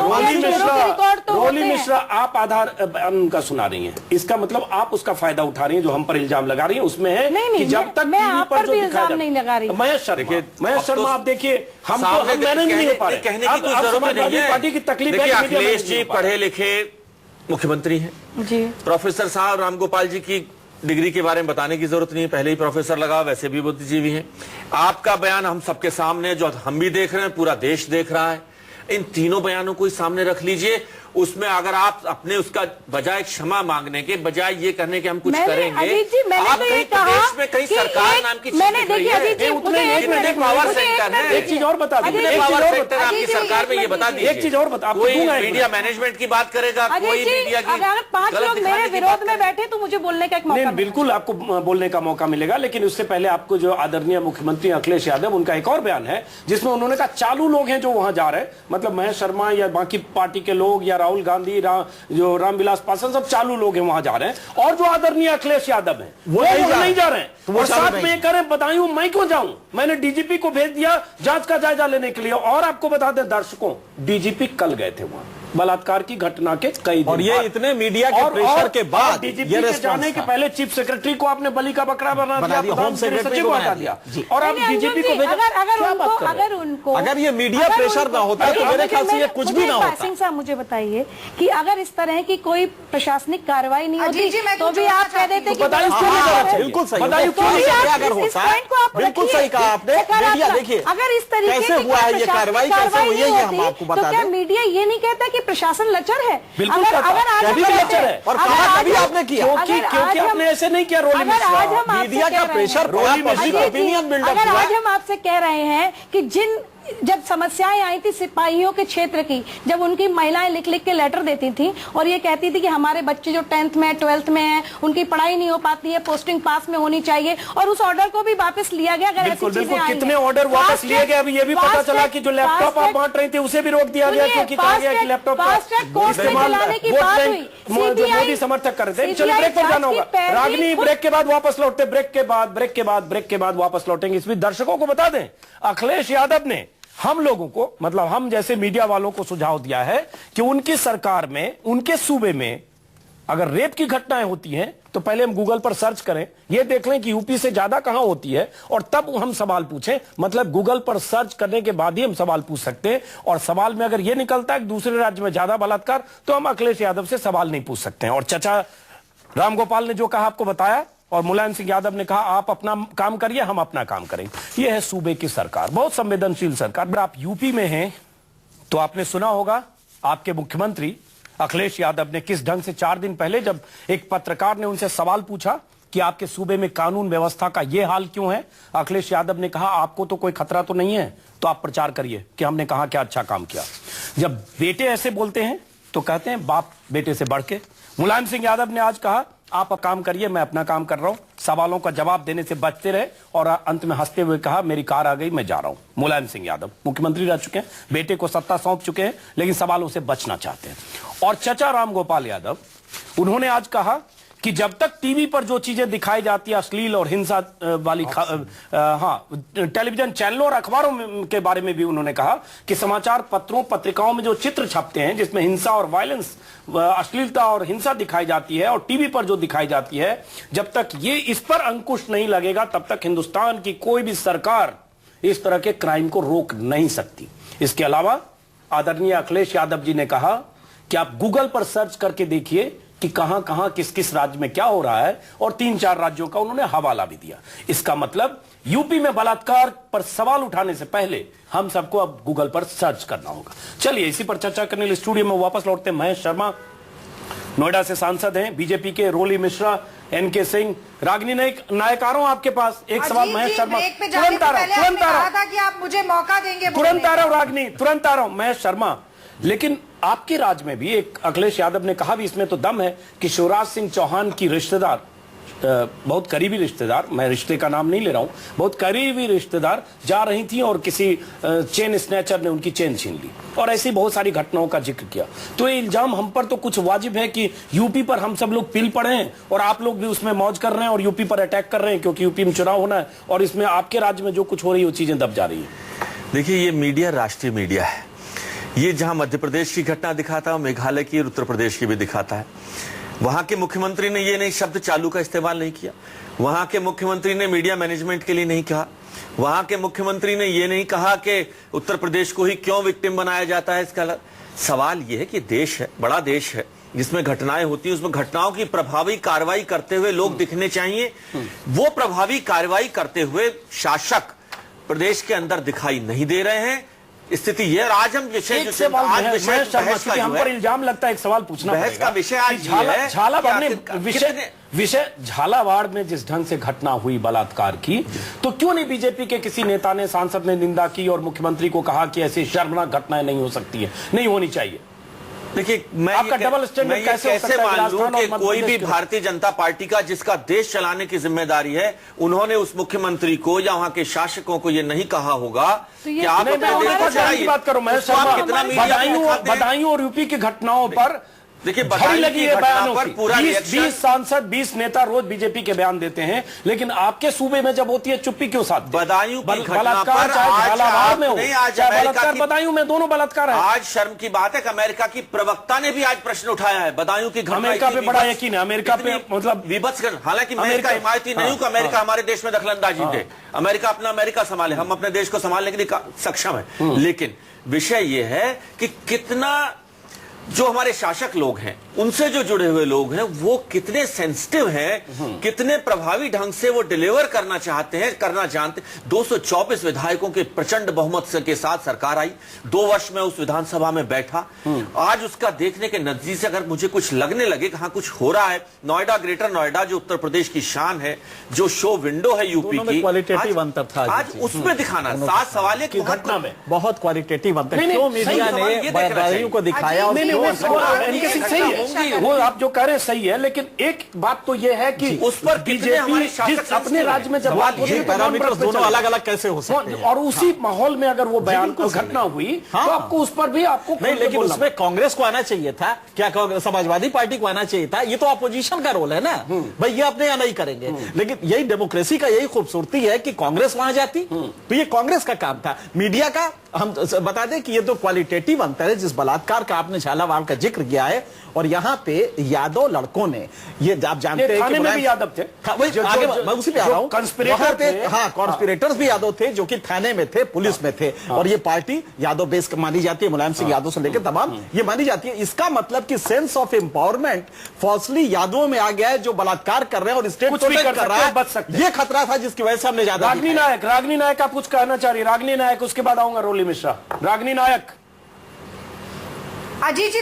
रोली मिश्रा आप आधार उनका सुना रही हैं, इसका मतलब आप उसका फायदा उठा रही हैं, जो हम पर इल्जाम लगा रही हैं उसमें है कि जब तक मैं आप पर भी इल्जाम नहीं लगा रही। महेश शर्मा आप देखिए, हम मैनेज नहीं हो पा रहे, कहने की कोई जरूरत नहीं है। पार्टी की तकलीफ है। अखिलेश जी पढ़े लिखे मुख्यमंत्री हैं जी, प्रोफेसर साहब रामगोपाल जी की डिग्री के बारे में बताने की जरूरत नहीं है, पहले ही प्रोफेसर लगा, वैसे भी बुद्धिजीवी हैं। आपका बयान हम सबके सामने, जो हम भी देख रहे हैं, पूरा देश देख रहा है। इन तीनों बयानों को ही सामने रख लीजिए। उसमें अगर आप अपने उसका बजाय क्षमा मांगने के बजाय ये कहने के हम कुछ करेंगे, आप कहीं प्रदेश में कहीं सरकार नाम की चीज दिख रही है, पावर सेक्टर है। एक चीज और बता दूं, पावर सेक्टर आपकी सरकार में, ये बता दीजिए। एक चीज और बता, कोई मीडिया मैनेजमेंट की बात करेगा, कोई मीडिया की अगर 5 लोग मेरे विरोध में बैठे तो मुझे बोलने का एक मौका नहीं, बिल्कुल आपको बोलने का मौका मिलेगा। लेकिन उससे पहले आपको जो आदरणीय मुख्यमंत्री अखिलेश यादव, उनका एक और बयान है जिसमें उन्होंने कहा चालू लोग हैं जो वहां जा रहे हैं, मतलब महेश शर्मा या बाकी पार्टी के लोग या राहुल गांधी, जो रामविलास पासवान, सब चालू लोग हैं वहां जा रहे हैं। और जो आदरणीय अखिलेश यादव हैं वो नहीं जा रहे हैं। और साथ में ये करें, बताइए मैं क्यों जाऊं? मैंने डीजीपी को भेज दिया जांच का जायजा लेने के लिए। और आपको बता दें दर्शकों, डीजीपी कल गए थे वहां बलात्कार की घटना के कई दिन और ये इतने मीडिया के प्रेशर के बाद डीजीपी के जाने के पहले चीफ सेक्रेटरी को आपने बलि का बकरा बना दिया, होम सेक्रेटरी को हटा दिया और आप डीजीपी को भेजा। अगर ये मीडिया प्रेशर ना होता तो मेरे ख्याल से ये कुछ भी ना होता। सिंह साहब मुझे बताइए कि अगर इस तरह की कोई प्रशासनिक कार्रवाई नहीं होती तो भी आप कह देते कि बिल्कुल सही, अगर होता है बिल्कुल सही कहा आपने। मीडिया देखिए अगर इस तरीके कैसे हुआ है, ये कार्रवाई कैसे हुई है, ये हम आपको बता दें। मीडिया ये नहीं कहता कि प्रशासन लचर है। बिल्कुल लचर है। और कहा कभी आपने किया, क्योंकि आपने ऐसे नहीं किया। रोली मिश्रा, मीडिया का प्रेशर, ओपिनियन बिल्डअप अगर हुआ। आज हम आपसे कह रहे हैं कि जब समस्याएं आई थी सिपाहियों के क्षेत्र की, जब उनकी महिलाएं लिख लिख के लेटर देती थी और ये कहती थी कि हमारे बच्चे जो 10th में 12th में हैं, उनकी पढ़ाई नहीं हो पाती है, पोस्टिंग पास में होनी चाहिए, और उस ऑर्डर को भी वापस लिया गया। अगर ऐसी चीजें आई कितने ऑर्डर वापस लिए गए? अभी ये भी पता चला कि जो लैपटॉप आप बांट रही थी उसे भी रोक दिया गया, क्योंकि कहा गया कि लैपटॉप जो मोदी समर्थक कर रहे थे। चलो ब्रेक पर जाना होगा। रागनी, ब्रेक के बाद वापस लौटते, ब्रेक के बाद वापस लौटेंगे। इस बीच दर्शकों को बता दें, अखिलेश यादव ने हम लोगों को, मतलब हम जैसे मीडिया वालों को सुझाव दिया है कि उनकी सरकार में, उनके सूबे में अगर रेप की घटनाएं होती हैं तो पहले हम गूगल पर सर्च करें, ये देख लें कि यूपी से ज्यादा कहां होती है, और तब हम सवाल पूछें। मतलब गूगल पर सर्च करने के बाद ही हम सवाल पूछ सकते हैं। और सवाल में अगर यह निकलता है कि दूसरे राज्य में ज्यादा बलात्कार, तो हम अखिलेश यादव से सवाल नहीं पूछ सकते हैं। और चचा रामगोपाल ने जो कहा आपको बताया, और मुलायम सिंह यादव ने कहा आप अपना काम करिए, हम अपना काम करेंगे। यह है सूबे की सरकार, बहुत संवेदनशील सरकार। अगर आप यूपी में हैं तो आपने सुना होगा आपके मुख्यमंत्री अखिलेश यादव ने किस ढंग से 4 दिन पहले जब एक पत्रकार ने उनसे सवाल पूछा कि आपके सूबे में कानून व्यवस्था का यह हाल क्यों है, अखिलेश यादव ने कहा आपको तो कोई खतरा तो नहीं है, तो आप प्रचार करिए कि हमने कहा क्या अच्छा काम किया। जब बेटे ऐसे बोलते हैं तो कहते हैं बाप बेटे से बढ़ के। मुलायम सिंह यादव ने आज कहा आप काम करिए, मैं अपना काम कर रहा हूं। सवालों का जवाब देने से बचते रहे और अंत में हंसते हुए कहा मेरी कार आ गई, मैं जा रहा हूं। मुलायम सिंह यादव मुख्यमंत्री रह चुके हैं, बेटे को सत्ता सौंप चुके हैं, लेकिन सवालों से बचना चाहते हैं। और चचा रामगोपाल यादव, उन्होंने आज कहा कि जब तक टीवी पर जो चीजें दिखाई जाती है अश्लील और हिंसा वाली, टेलीविजन चैनलों और अखबारों के बारे में भी उन्होंने कहा कि समाचार पत्रों पत्रिकाओं में जो चित्र छपते हैं जिसमें हिंसा और वायलेंस, अश्लीलता और हिंसा दिखाई जाती है, और टीवी पर जो दिखाई जाती है, जब तक ये इस पर अंकुश नहीं लगेगा तब तक हिंदुस्तान की कोई भी सरकार इस तरह के क्राइम को रोक नहीं सकती। इसके अलावा आदरणीय अखिलेश यादव जी ने कहा कि आप गूगल पर सर्च करके देखिए कि कहां कहां किस किस राज्य में क्या हो रहा है, और 3-4 राज्यों का उन्होंने हवाला भी दिया। इसका मतलब यूपी में बलात्कार पर सवाल उठाने से पहले हम सबको अब गूगल पर सर्च करना होगा। चलिए इसी पर चर्चा करने के लिए स्टूडियो में वापस लौटते हैं। महेश शर्मा नोएडा से सांसद हैं, बीजेपी के रोली मिश्रा, एनके सिंह, रागिनी नायकारों आपके पास एक सवाल। महेश शर्मा तुरंत आ रहा आप मुझे मौका देंगे, तुरंत आ रहा हूं। रागिनी तुरंत आ रहा हूं। महेश शर्मा, लेकिन आपके राज्य में भी एक अखिलेश यादव ने कहा भी इसमें तो दम है कि शिवराज सिंह चौहान की रिश्तेदार, बहुत करीबी रिश्तेदार, मैं रिश्ते का नाम नहीं ले रहा हूं, बहुत करीबी रिश्तेदार जा रही थी और किसी चेन स्नैचर ने उनकी चेन छीन ली, और ऐसी बहुत सारी घटनाओं का जिक्र किया। तो ये इल्जाम हम पर तो कुछ वाजिब है कि यूपी पर हम सब लोग पिल पड़े हैं और आप लोग भी उसमें मौज कर रहे हैं और यूपी पर अटैक कर रहे हैं क्योंकि यूपी में चुनाव होना है, और इसमें आपके राज्य में जो कुछ हो रही है वो चीजें दब जा रही है। देखिए ये मीडिया राष्ट्रीय मीडिया है, ये जहां मध्य प्रदेश की घटना दिखाता है मेघालय की और उत्तर प्रदेश की भी दिखाता है। वहां के मुख्यमंत्री ने ये नहीं शब्द चालू का इस्तेमाल नहीं किया, वहां के मुख्यमंत्री ने मीडिया मैनेजमेंट के लिए नहीं कहा, वहां के मुख्यमंत्री ने ये नहीं कहा कि उत्तर प्रदेश को ही क्यों विक्टिम बनाया जाता है। इसका सवाल ये है कि देश है, बड़ा देश है, जिसमें घटनाएं होती हैं उसमें घटनाओं की प्रभावी कार्रवाई करते हुए लोग दिखने चाहिए। वो प्रभावी कार्रवाई करते हुए शासक प्रदेश के अंदर दिखाई नहीं दे रहे हैं। स्थिति ये आज हम विषय एक सवाल आज है, विषय महेश शर्मा, बहस का क्योंकि हम जो पर है, इल्जाम लगता है, एक सवाल पूछना बहस पड़ेगा का विषय आज कि ये है झालावाड़ कि में विषय झालावाड़ में जिस ढंग से घटना हुई बलात्कार की, तो क्यों नहीं बीजेपी के किसी नेता ने, सांसद ने निंदा की और मुख्यमंत्री को कहा कि ऐसी शर्मनाक घटनाएं नहीं हो सकती है, नहीं होनी चाहिए? देखिए, मैं आपका ये डबल स्टैंडर्ड कैसे हो सकता है? मान लूं राजस्थान और कि मध्य कोई भी प्रदेश के भारतीय जनता पार्टी का जिसका देश चलाने की जिम्मेदारी है, उन्होंने उस मुख्यमंत्री को या वहां के शासकों को ये नहीं कहा होगा कि आप नहीं, अपने मैं देश को चलाइए। की बात करूं, महेश उसको आप शर्मा, कितना मीडिया में दिखाते हैं? बदायूं और यूपी की घटनाओं पर देखिए, झड़ी बदायूं लगी की है घटना बयानों पर की। पूरा 20 सांसद, 20 नेता रोज बीजेपी के बयान देते हैं, लेकिन आपके सूबे में जब होती है चुप्पी क्यों साथ? बदायूं की घटना बलात्कार पर चाहे आज झालावाड़ में हो, नहीं, आज चाहे अमेरिका बलात्कार की- बदायूं में, दोनों बलात्कार है। आज शर्म की बात है कि अमेरिका की प्रवक्ता ने भी आज प्रश्न उठाया है बदायूं की घटना। अमेरिका पे बड़ा यकीन है, अमेरिका पे मतलब विभत्स कर, हालांकि मैं इसका हिमायती नहीं हूं कि अमेरिका हमारे देश में दखलंदाजी दे। अमेरिका अपना अमेरिका संभाले, हम अपने देश को संभालने के लिए सक्षम है। लेकिन विषय यह है कि कितना जो हमारे शासक लोग हैं, उनसे जो जुड़े हुए लोग हैं, वो कितने सेंसिटिव हैं, कितने प्रभावी ढंग से वो डिलीवर करना चाहते हैं, करना जानते। 224 विधायकों के प्रचंड बहुमत के साथ सरकार आई। 2 वर्ष में उस विधानसभा में बैठा। आज उसका देखने के नतीजे से अगर मुझे कुछ लगने लगे कि हाँ कुछ हो रहा है, नोएडा, ग्रेटर नोएडा जो उत्तर प्रदेश की शान है, जो शो विंडो है यूपी की, क्वालिटेटिव अंतर था आज उसमें दिखाना। 7 सवाल की घटना में बहुत क्वालिटेटिव अंतर। नहीं, क्यों सही मीडिया सवाल ये ने देखना बदायूं चाहिए। को दिखाया? और नहीं, क्यों इनके सही है, वो आप जो कह रहे हैं सही है, लेकिन एक बात तो ये है कि उस पर कितने हमारे शासक अपने राज्य में जब बात होती ये है तो पैरामीटर्स दोनों अलग अलग कैसे हो सकते हैं? और उसी माहौल में अगर वो बयान बिल्कुल सही। घटना हुई हाँ। तो आपको उस पर भी आपको नहीं, लेकिन बोलना उसमें कांग्रेस को आना चाहिए था क्या? समाजवादी पार्टी को आना चाहिए था? ये तो अपोजिशन का रोल है ना भाई, ये अपने यहाँ नहीं करेंगे। लेकिन यही डेमोक्रेसी का यही खूबसूरती है कि कांग्रेस वहां जाती तो ये कांग्रेस का काम था। मीडिया का हम बता दें कि ये तो क्वालिटेटिव अंतर है। जिस बलात्कार का आपने झालावाड़ का जिक्र किया है, और यहाँ पे यादव लड़कों ने, ये आप जानते हैं थाने कि में भी यादव थे। हाँ, वही आगे मैं उसी पे आ रहा हूँ। कंस्पिरेटर थे। हाँ, कॉन्स्पिरेटर्स भी यादव थे जो कि थाने में थे, पुलिस में थे। और ये पार्टी यादव बेस मानी जाती है, मुलायम सिंह यादव से लेकर तमाम ये मानी जाती है। इसका मतलब कि सेंस ऑफ एम्पावरमेंट फॉल्सली यादवों में आ गया है, जो बलात्कार कर रहे हैं और स्टेट कुछ भी कर रहा है, बच सकते हैं। ये खतरा था जिसकी वजह से हमने ज्यादा रागनी नायक आप कुछ कहना चाह रही? रागनी नायक, उसके बाद आऊंगा रोली मिश्रा। रागनी नायक। अजीत जी,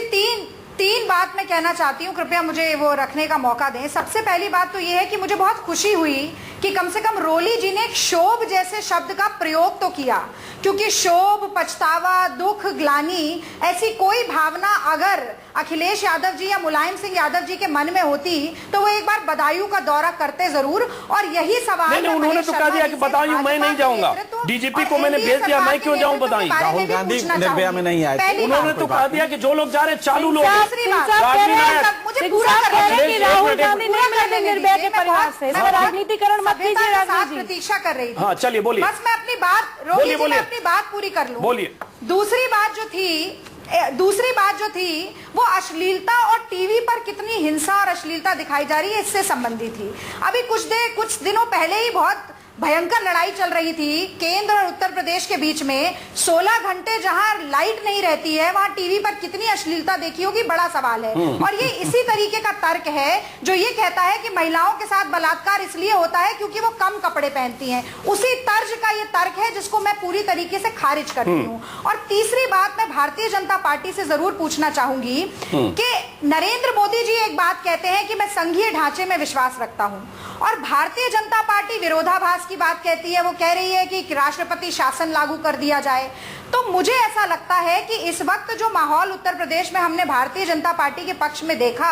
तीन बात मैं कहना चाहती हूँ, कृपया मुझे वो रखने का मौका दें। सबसे पहली बात तो ये है कि मुझे बहुत खुशी हुई कि कम से कम रोली जी ने एक शोभ जैसे शब्द का प्रयोग तो किया, क्योंकि शोभ, पछतावा, दुख, ग्लानि ऐसी कोई भावना अगर अखिलेश यादव जी या मुलायम सिंह यादव जी के मन में होती तो वो एक बार बदायूं का दौरा करते जरूर। और यही सवाल नहीं, उन्होंने तो कह दिया कि बदायूं मैं नहीं जाऊंगा। डीजीपी को मैंने भेज दिया, मैं क्यों जाऊं बदायूं? राहुल गांधी निर्भया में नहीं आए। उन्होंने तो कह दिया कि जो लोग जा रहे हैं चालू लोग। रागनी नायक, मुझे पूरा राहुल गांधी नहीं करेंगे निर्भया के परिवार से, इसका राजनीतिकरण मत कीजिए। रागनी जी प्रतीक्षा कर रही थी। हाँ, चलिए बोलिए। बस मैं अपनी बात रोकी, मैं अपनी बात पूरी कर लूं। बोलिए। दूसरी बात जो थी वो अश्लीलता और टीवी पर कितनी हिंसा और अश्लीलता दिखाई जा रही है, इससे संबंधित थी। अभी कुछ दिनों पहले ही बहुत भयंकर लड़ाई चल रही थी केंद्र और उत्तर प्रदेश के बीच में। 16 घंटे जहां लाइट नहीं रहती है, वहां टीवी पर कितनी अश्लीलता देखी होगी, बड़ा सवाल है। और ये इसी तरीके का तर्क है जो ये कहता है कि महिलाओं के साथ बलात्कार इसलिए होता है क्योंकि वो कम कपड़े पहनती हैं। उसी तर्ज का ये तर्क है जिसको मैं पूरी तरीके से खारिज करती हूँ। और तीसरी बात मैं भारतीय जनता पार्टी से जरूर पूछना चाहूंगी कि नरेंद्र मोदी जी एक बात कहते हैं कि मैं संघीय ढांचे में विश्वास रखता हूँ, और भारतीय जनता पार्टी विरोधाभास की बात कहती है। वो कह रही है कि राष्ट्रपति शासन लागू कर दिया जाए। तो मुझे ऐसा लगता है कि इस वक्त जो माहौल उत्तर प्रदेश में हमने भारतीय जनता पार्टी के पक्ष में देखा,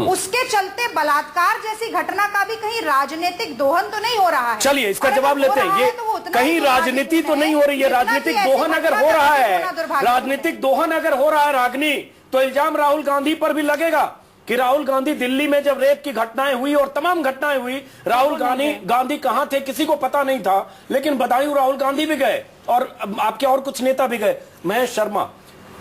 उसके चलते बलात्कार जैसी घटना का भी कहीं राजनीतिक दोहन तो नहीं हो रहा है? चलिए इसका जवाब लेते हैं। ये कहीं राजनीति तो नहीं हो रही है। राजनीतिक दोहन अगर हो रहा है, राजनीतिक दोहन अगर हो रहा है रागनी, तो इल्जाम राहुल गांधी पर भी लगेगा कि राहुल गांधी दिल्ली में जब रेप की घटनाएं हुई और तमाम घटनाएं हुई, राहुल गांधी कहां थे किसी को पता नहीं था, लेकिन बदायूं राहुल गांधी भी गए और आपके और कुछ नेता भी गए। महेश शर्मा,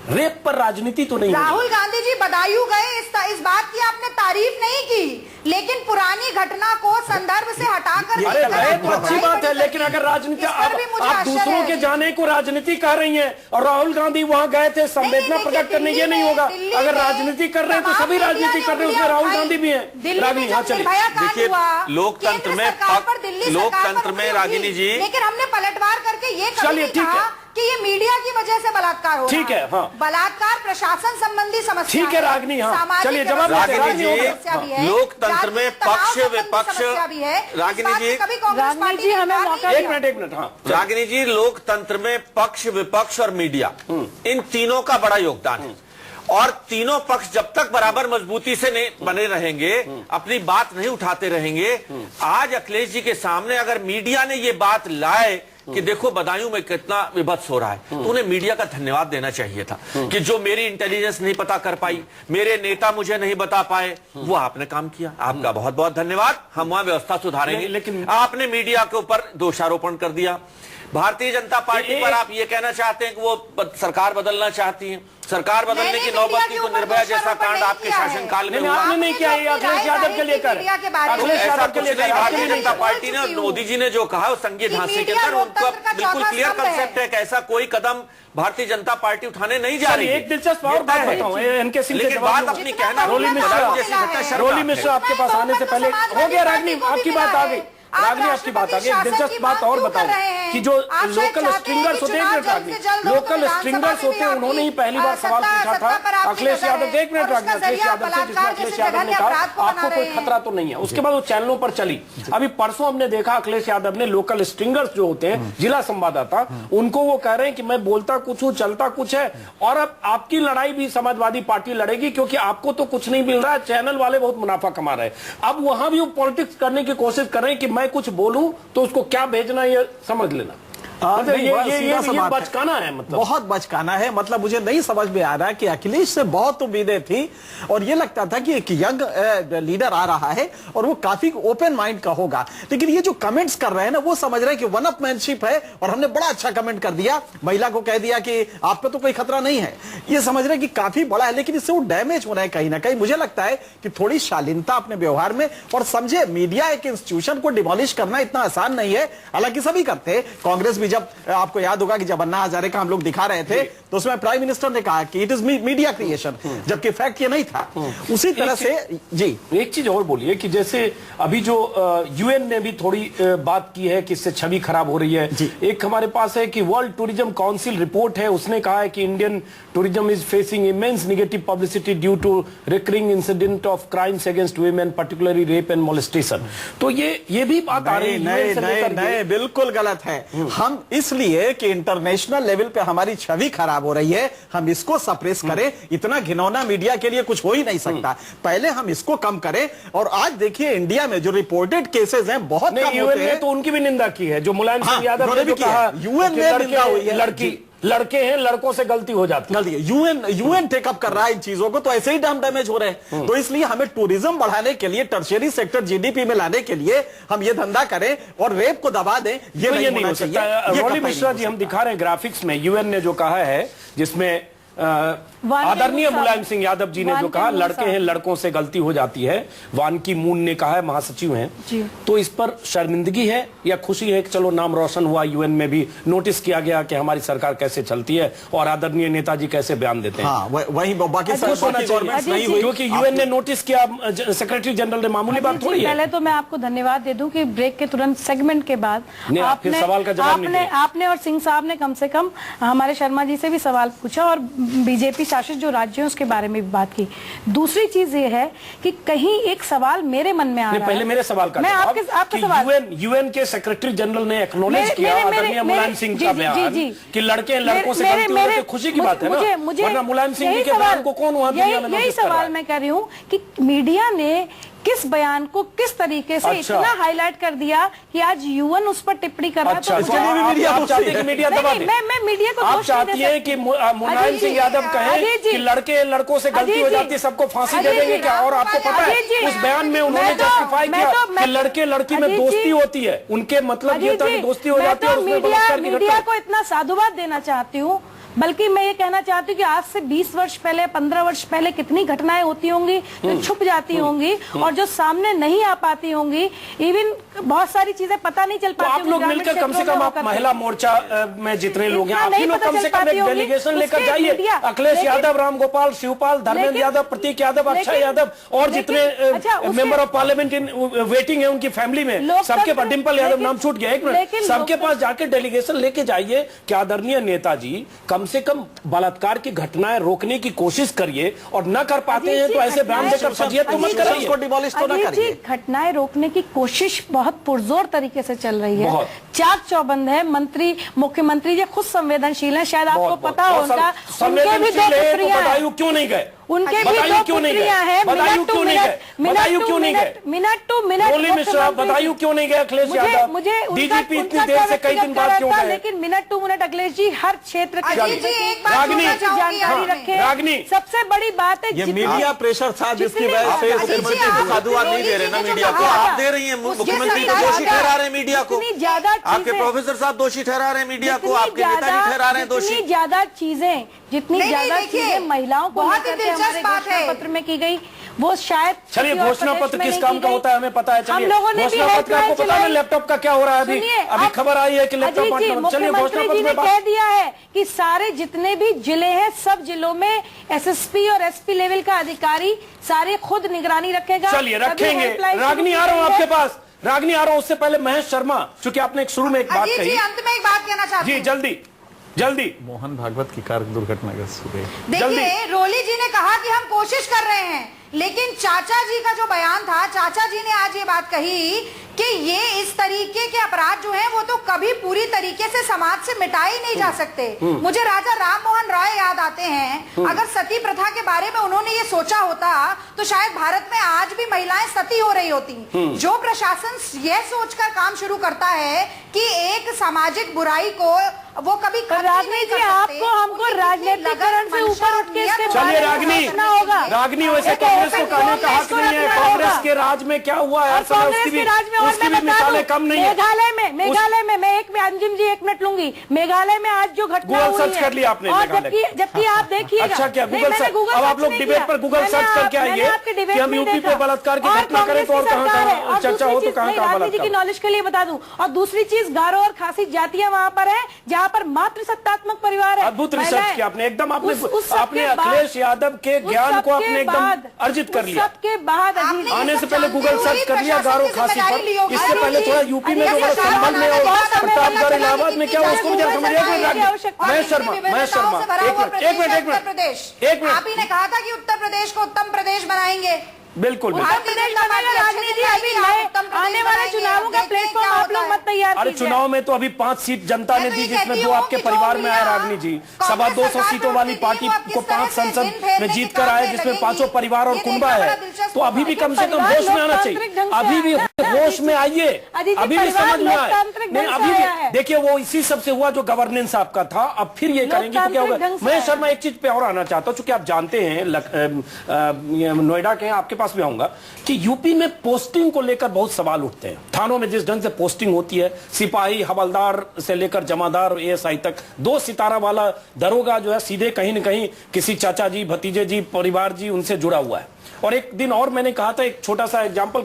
रेप पर राजनीति तो नहीं होगी। राहुल गांधी जी बदायूं गए, इस बात की आपने तारीफ नहीं की, लेकिन पुरानी घटना को संदर्भ से हटाकर अरे गए तो अच्छी बात है, लेकिन अगर राजनीति आप दूसरों के जाने को राजनीति कह रही हैं और राहुल गांधी वहां गए थे संवेदना प्रकट करने, ये नहीं होगा। अगर राजनीति कर रहे हैं तो सभी राजनीति कर रहे हैं, उसमें राहुल गांधी भी है। रागिनी, हाँ चलिए। देखिए, लोकतंत्र में रागिनी जी, लेकिन हमने पलटवार करके ये चलिए ठीक है कि ये मीडिया की वजह से बलात्कार हो रहा है। ठीक है, हाँ। बलात्कार प्रशासन संबंधी समस्या ठीक है रागिनी, हाँ चलिए जवाब रागिनी जी, लोकतंत्र में पक्ष विपक्ष, रागिनी जी, कभी कांग्रेस पार्टी हमें मौका एक मिनट, हाँ रागिनी जी, लोकतंत्र में पक्ष विपक्ष और मीडिया, इन तीनों का बड़ा योगदान है और तीनों पक्ष जब तक बराबर मजबूती से नहीं बने रहेंगे, अपनी बात नहीं उठाते रहेंगे। आज अखिलेश जी के सामने अगर मीडिया ने ये बात लाए कि देखो बदायूं में कितना विभत्स हो रहा है, तो उन्हें मीडिया का धन्यवाद देना चाहिए था कि जो मेरी इंटेलिजेंस नहीं पता कर पाई, मेरे नेता मुझे नहीं बता पाए, वो आपने काम किया, आपका बहुत बहुत धन्यवाद। हम वहां व्यवस्था सुधारेंगे, लेकिन आपने मीडिया के ऊपर दोषारोपण कर दिया। भारतीय जनता पार्टी पर आप ये कहना चाहते हैं कि वो सरकार बदलना चाहती है, सरकार बदलने की नौबत की तो निर्भया जैसा कांड आपके शासनकाल में हुआ। आपने नहीं किया, अखिलेश यादव के लिए कर, अखिलेश यादव के लिए भारतीय जनता पार्टी ने, मोदी जी ने जो कहा वो संघीय ढांचे के अंदर उनका बिल्कुल क्लियर कंसेप्ट है कि ऐसा कोई कदम भारतीय जनता पार्टी उठाने नहीं जा रही है। एक दिलचस्प और बात बताऊं, इनके सिंह से लेकिन बात अपनी कहना, रोली मिश्रा आपके पास आने से पहले हो गया। रागिनी आपकी बात आ गई, रागिनी आपकी बात आ गई। एक दिलचस्प बात और बताओ कि जो लोकल स्ट्रिंगर्स होते हैं, लोकल स्ट्रिंगर्स होते हैं, उन्होंने ही पहली बार सवाल पूछा था अखिलेश यादव, एक मिनट रागिनी, अखिलेश यादव से, जिसमें अखिलेश यादव ने कहा आपको कोई खतरा तो नहीं है। उसके बाद वो चैनलों पर चली। अभी परसों हमने देखा अखिलेश यादव ने लोकल स्ट्रिंगर्स जो होते हैं, जिला संवाददाता, उनको वो कह रहे हैं कि मैं बोलता कुछ हूं, चलता कुछ है, और अब आपकी लड़ाई भी समाजवादी पार्टी लड़ेगी क्योंकि आपको तो कुछ नहीं मिल रहा है, चैनल वाले बहुत मुनाफा कमा रहे हैं। अब वहां भी वो पॉलिटिक्स करने की कोशिश कर रहे हैं कि मैं कुछ बोलूं तो उसको क्या भेजना ये समझ लेना। ये बचकाना है, मतलब बहुत बचकाना है। मतलब मुझे नहीं समझ में आ रहा कि अखिलेश से बहुत उम्मीदें थी और ये लगता था कि एक यंग लीडर आ रहा है और वो काफी ओपन माइंड का होगा, लेकिन ये जो कमेंट्स कर रहे हैं ना, वो समझ रहे हैं कि वन अपमैनशिप है और हमने बड़ा अच्छा कमेंट कर दिया, महिला को कह दिया कि आप पे तो कोई खतरा नहीं है, ये समझ रहे हैं कि काफी बड़ा है, लेकिन इससे वो डैमेज हो रहा है कहीं ना कहीं। मुझे लगता है कि थोड़ी शालीनता अपने व्यवहार में, और समझे मीडिया एक इंस्टीट्यूशन को डिमोलिश करना इतना आसान नहीं है, हालांकि सभी करते हैं। कांग्रेस भी, जब आपको याद होगा कि जब अन्ना हजारे का हम लोग दिखा रहे थे तो उसमें प्राइम मिनिस्टर ने कहा कि इट इज मीडिया क्रिएशन, जबकि फैक्ट ये नहीं था। उसी तरह से जी एक चीज और बोलिए कि जैसे अभी जो यूएन ने भी थोड़ी बात की है कि इससे छवि खराब हो रही है। एक हमारे पास है कि वर्ल्ड टूरिज्म काउंसिल रिपोर्ट है, उसने कहा है कि Indian tourism is facing immense negative publicity due to recurring incident of crimes against women, particularly rape and molestation. तो ये भी बात आ रही है, नहीं बिल्कुल गलत है। हम इसलिए कि इंटरनेशनल लेवल पे हमारी छवि खराब हो रही है, हम इसको सप्रेस करें। इतना घिनौना मीडिया के लिए कुछ हो ही नहीं सकता, पहले हम इसको कम करें। और आज देखिए इंडिया में जो रिपोर्टेड केसेस हैं बहुत कम होते हैं। तो उनकी भी निंदा की है, जो मुलायम सिंह यादव ने भी कहा यूएन में निंदा हुई है, लड़के हैं, लड़कों से गलती हो जाती है। यूएन टेकअप कर रहा है इन चीजों को, तो ऐसे ही डैमेज हो रहे हैं। तो इसलिए हमें टूरिज्म बढ़ाने के लिए, टर्शियरी सेक्टर जीडीपी में लाने के लिए हम ये धंधा करें और रेप को दबा दें, ये नहीं हो सकता। रोली मिश्रा जी, हम दिखा रहे हैं ग्राफिक्स में, यूएन ने जो कहा है, जिसमें आदरणीय मुलायम सिंह यादव जी ने जो कहा लड़के हैं, लड़कों से गलती हो जाती है, वान की मून ने कहा है, महासचिव हैं, तो इस पर शर्मिंदगी है या खुशी है कि चलो नाम रोशन हुआ, यूएन में भी नोटिस किया गया कि हमारी सरकार कैसे चलती है और आदरणीय नेताजी कैसे बयान देते हैं। वही बाकी गवर्नमेंट नहीं हुई, क्योंकि यूएन ने नोटिस किया, सेक्रेटरी जनरल ने, मामूली बात थोड़ी है। पहले तो मैं आपको धन्यवाद दे दूं कि ब्रेक के तुरंत सेगमेंट के बाद आपने और सिंह साहब ने कम से कम हमारे शर्मा जी से भी सवाल पूछा और बीजेपी शासित जो राज्य हैं उसके बारे में भी बात की। दूसरी चीज ये है कि कहीं एक सवाल मेरे मन में आ रहा है, पहले मेरे सवाल का जवाब, यूएन के सेक्रेटरी जनरल ने एक्नॉलेज किया आदरणीय मुलायम सिंह का बयान कि लड़के लड़कों से गलती हो रही है, खुशी की बात है ना, वरना मुलायम सिंह जी के बयान को कौन वहां दुनिया में यही सवाल मैं कर रही हूँ कि मीडिया ने किस बयान को किस तरीके से इतना हाईलाइट कर दिया कि आज यूएन उस पर टिप्पणी कर रहा है। तो मीडिया दबा दे। मैं मीडिया को आप चाहती हैं कि मुलायम सिंह यादव कहें कि लड़के लड़कों से गलती हो जाती है, सबको फांसी दे देंगे क्या? और आपको पता है उस बयान में उन्होंने जस्टिफाई किया कि लड़के लड़की में दोस्ती होती है, उनके मतलब ये था कि दोस्ती हो जाती है। मीडिया को इतना साधुवाद देना चाहती हूँ, बल्कि मैं ये कहना चाहती हूँ कि आज से 20 वर्ष पहले 15 वर्ष पहले कितनी घटनाएं होती होंगी जो छुप जाती होंगी और जो सामने नहीं आ पाती होंगी। इवन बहुत सारी चीजें पता नहीं चल तो पाती। आप लोग मिलकर कम से कम आप महिला मोर्चा में जितने लोग हैं, आप ही लोग कम से कम एक डेलीगेशन लेकर जाइए। अखिलेश यादव, राम गोपाल, शिवपाल, धर्मेंद्र यादव, प्रतीक यादव, अक्षय यादव और जितने member of parliament in waiting है उनकी फैमिली में सबके पास, डिंपल यादव नाम छूट गया एक मिनट, सबके पास जाके डेलीगेशन लेके जाइए कि आदरणीय नेताजी कम से कम बलात्कार की घटनाएं रोकने की कोशिश करिए, और न कर पाते हैं तो ऐसे बयान देकर फजीयत तो मत कराइए, उसको डिमोलिश तो न करिए। घटनाएं रोकने की कोशिश बहुत पुरजोर तरीके से चल रही है, चाक चौबंद है। मंत्री, मुख्यमंत्री जी खुद संवेदनशील है, शायद आपको पता होगा। उनके भी 2 पुत्रियां हैं, क्यों नहीं गए? उनके भी 2 पुत्रियां हैं। बदायूं क्यों नहीं गए? बदायूं क्यों नहीं गए? मिनट टू मिनट रोली मिश्रा, बदायूं क्यों नहीं गए? अखिलेश यादव, मुझे डीजीपी इतनी देर से कई दिन बाद क्यों गए? लेकिन minute to minute Akhilesh ji हर क्षेत्र की रागनी जानकारी रखे। रागनी, सबसे बड़ी बात है ये मीडिया प्रेशर था जिसकी वजह से मुख्यमंत्री साधुवाद नहीं दे रहे ना मीडिया को, आप दे रही हैं। मुख्यमंत्री को दोषी ठहरा रहे हैं मीडिया को, आपके प्रोफेसर साहब दोषी ठहरा रहे हैं मीडिया को, आपके नेताजी ठहरा रहे हैं दोषी। जितनी ज्यादा चीजें महिलाओं को बहुत ही दिलचस्प बात है पत्र में की गई, वो शायद चलिए घोषणा पत्र किस काम का होता है हमें पता है। चलिए घोषणा पत्र आपको पता है लैपटॉप का क्या हो रहा है? अभी खबर आई है कि लैपटॉप बांटना। चलिए घोषणा पत्र में कह दिया है कि सारे जितने भी जिले हैं सब जिलों में एसएसपी और एसपी लेवल का अधिकारी सारे खुद निगरानी रखेगा। चलिए रखेंगे। रागनी आ रहा हूँ आपके पास, रागनी आ रहा हूँ। उससे पहले महेश शर्मा, चूंकि आपने शुरू में एक बात कही, अंत में एक बात कहना चाहती हूँ। जी जल्दी जल्दी। मोहन भागवत की कार दुर्घटना कैसे हुई? देखिए, रोली जी ने कहा कि हम कोशिश कर रहे हैं, लेकिन चाचा जी का जो बयान था, चाचा जी ने आज ये बात कही कि ये इस तरीके के अपराध जो हैं वो तो कभी पूरी तरीके से समाज से मिटाए ही नहीं जा सकते। मुझे राजा राम मोहन रॉय याद आते हैं। अगर सती प्रथा के बारे में उन्होंने ये सोचा होता तो शायद भारत में आज भी महिलाएं सती हो रही होती। जो प्रशासन यह सोचकर काम शुरू करता है कि एक सामाजिक बुराई को वो कभी राजनीति आपको हमको राजनीतिकरण से ऊपर उठ के इसके चलिए रागनी वैसे कांग्रेस को कहने का हक नहीं है। कांग्रेस के राज में क्या हुआ है कांग्रेस के राज में, उसकी भी मिसालें कम नहीं है। मेघालय में मैं अंजुम जी 1 मिनट लूंगी। मेघालय में आज जो घटना हुई है, सर्च कर लिया आपने? जबकि आप देखिएगा। अच्छा क्या गूगल सर्च? अब आप लोग डिबेट पर गूगल सर्च करके आइए कि हम यूपी पे बलात्कार की घटना करें तो और कहाँ चर्चा हो तो कहाँ राजनीति की नॉलेज के लिए बता दूं। और दूसरी चीज, गारो और खासी जातियां वहां पर है जहाँ पर मात्र सत्तात्मक परिवार है। अद्भुत रिसर्च किया आपने, एकदम आपने अखिलेश यादव के ज्ञान को आपने एकदम अर्जित कर लिया। सबके बाद आने से पहले गूगल सर्च कर लिया गारो खासी पर। इससे पहले थोड़ा यूपी में जो बड़ा संबंध में और प्रतापगढ़ इलाहाबाद में क्या उसको भी जरा समझिए। महेश शर्मा एक मिनट। आप ही ने कहा था कि उत्तर प्रदेश को उत्तम प्रदेश बनाएंगे। बिल्कुल आने वाले चुनावों का प्लेटफॉर्म आप लोग मत तैयार अरे चुनाव में तो अभी 5 सीट जनता ने दी, जिसमें 2 आपके परिवार में आए रागनी जी। 225 सीटों वाली पार्टी को 5 संसद में जीत कर आए, जिसमें 5 परिवार और कुनबा है। तो अभी भी कम से कम होश में आना चाहिए। अभी भी होश में आइए, अभी भी समझ में आए। नहीं अभी भी देखिए, वो इसी सबसे हुआ जो गवर्नेंस आपका था। अब फिर ये करेंगे तो क्या होगा? मैं शर्मा एक चीज पे और आना चाहता हूँ, चूंकि आप जानते हैं नोएडा के आपके भी आऊंगा कि यूपी में पोस्टिंग को लेकर बहुत सवाल उठते हैं। थानों में जिस ढंग से पोस्टिंग होती है, सिपाही हवलदार से लेकर जमादार और एएसआई तक, 2 सितारा वाला दरोगा जो है सीधे कहीं न कहीं किसी चाचा जी, भतीजे जी, परिवार जी उनसे जुड़ा हुआ है। और एक दिन और मैंने कहा था, एक छोटा सा एग्जांपल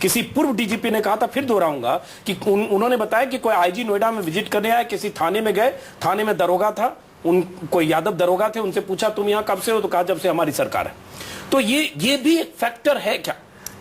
किसी पूर्व डीजीपी ने कहा था, फिर दोहराऊंगा कि उन्होंने बताया कि कोई आईजी नोएडा में विजिट करने आया, किसी थाने में गए, थाने में दरोगा था, कोई यादव दरोगा थे, उनसे पूछा तुम यहां कब से हो? तो कहा जब से हमारी सरकार है। तो ये भी एक फैक्टर है क्या?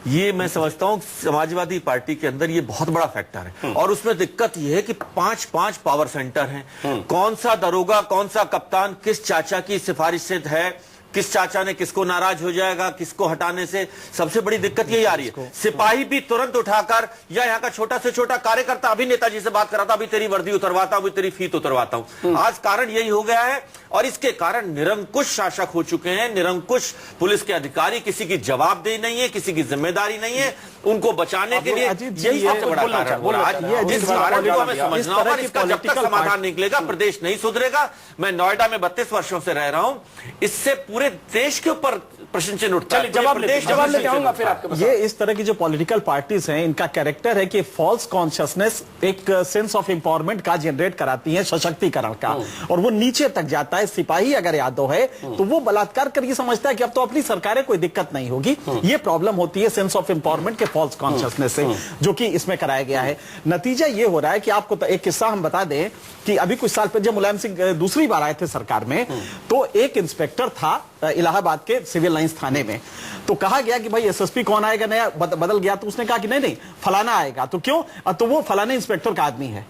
ये मैं समझता हूं समाजवादी पार्टी के अंदर ये बहुत बड़ा फैक्टर है। और उसमें दिक्कत ये है कि 5 पावर सेंटर हैं। कौन सा दरोगा, कौन सा कप्तान किस चाचा की सिफारिश से है, किस चाचा ने किसको नाराज हो जाएगा, किसको हटाने से, सबसे बड़ी दिक्कत यही आ रही है। सिपाही भी तुरंत उठाकर, या यहाँ का छोटा से छोटा कार्यकर्ता, अभी नेताजी से बात कर रहा था, अभी तेरी वर्दी उतरवाता हूं, तेरी फीत उतरवाता हूं। आज कारण यही हो गया है। और इसके कारण निरंकुश शासक हो चुके हैं, निरंकुश पुलिस के अधिकारी, किसी की जवाबदेही नहीं है, किसी की जिम्मेदारी नहीं है। उनको बचाने के लिए अजीत जी, यही ये सबसे बड़ा कारण हो रहा है। ये इस भारत को हमें समझना होगा, तरह की इसका जब तक political समाधान निकलेगा प्रदेश नहीं सुधरेगा। मैं नोएडा में 32 वर्षों से रह रहा हूं, इससे पूरे देश के ऊपर प्रश्न चिन्ह उठता है। जवाब लेते आऊंगा फिर आपके। ये इस तरह की जो पॉलिटिकल पार्टीज हैं, इनका कैरेक्टर है कि फॉल्स कॉन्शियसनेस एक सेंस ऑफ एम्पावरमेंट का जनरेट कराती है, सशक्तिकरण का, और वो नीचे तक जाता है। सिपाही अगर यादव है तो वो बलात्कार करके समझता है कि अब तो अपनी सरकारें कोई दिक्कत नहीं होगी। ये प्रॉब्लम होती है सेंस ऑफ एम्पावरमेंट के फॉल्स कॉन्शियसनेस से, जो कि इसमें कराया गया है। नतीजा ये हो रहा है कि आपको एक किस्सा हम बता दें कि अभी कुछ साल पहले जब मुलायम सिंह दूसरी बार आए थे सरकार में, तो एक इंस्पेक्टर था इलाहाबाद के सिविल लाइंस थाने में, तो कहा गया कि भाई एसएसपी कौन आएगा नया, बदल गया, तो उसने कहा कि नहीं फलाना आएगा। तो क्यों? तो वो फलाने इंस्पेक्टर का आदमी है।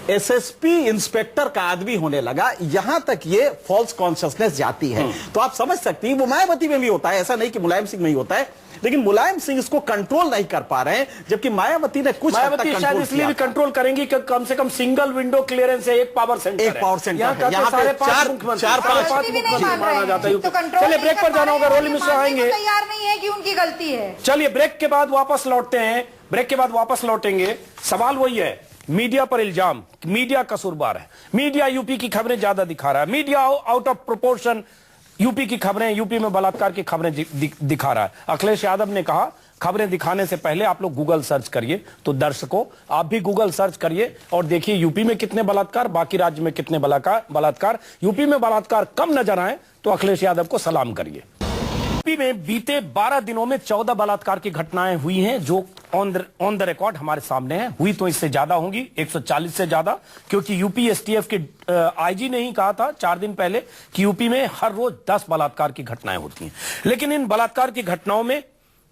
एसएसपी इंस्पेक्टर का आदमी होने लगा। यहां तक ये फॉल्स कॉन्शियसनेस जाती है। तो आप समझ सकती हैं, वो मायावती में भी होता है, ऐसा नहीं कि मुलायम सिंह में ही होता है, लेकिन मुलायम सिंह इसको कंट्रोल नहीं कर पा रहे हैं, जबकि मायावती ने कुछ शायद इसलिए भी कंट्रोल करेंगी कि कम से कम सिंगल विंडो क्लियरेंस है, एक पावर सेंटर एक पावर सेंटर है। यहाँ पे चार मुख्यमंत्री माना जाता है। चलिए ब्रेक पर जाना होगा, रोली मिश्रा आएंगे। तैयार नहीं है कि उनकी गलती है। चलिए ब्रेक के बाद वापस लौटते हैं, ब्रेक के बाद वापस लौटेंगे। सवाल वही है, मीडिया पर इल्जाम, मीडिया कसूरवार है, मीडिया यूपी की खबरें ज्यादा दिखा रहा है, media out of proportion UP की खबरें, यूपी में बलात्कार की खबरें दिखा रहा है। अखिलेश यादव ने कहा खबरें दिखाने से पहले आप लोग गूगल सर्च करिए। तो दर्शकों, आप भी गूगल सर्च करिए और देखिए यूपी में कितने बलात्कार, बाकी राज्य में कितने बलात्कार। यूपी में बलात्कार कम नजर आए तो अखिलेश यादव को सलाम करिए। यूपी में बीते 12 दिनों में 14 बलात्कार की घटनाएं हुई हैं, जो ऑन द रिकॉर्ड हमारे सामने है। हुई तो इससे ज्यादा होंगी, 140 से ज्यादा, क्योंकि यूपी एसटीएफ के आईजी ने ही कहा था 4 दिन पहले कि यूपी में हर रोज 10 बलात्कार की घटनाएं होती हैं। लेकिन इन बलात्कार की घटनाओं में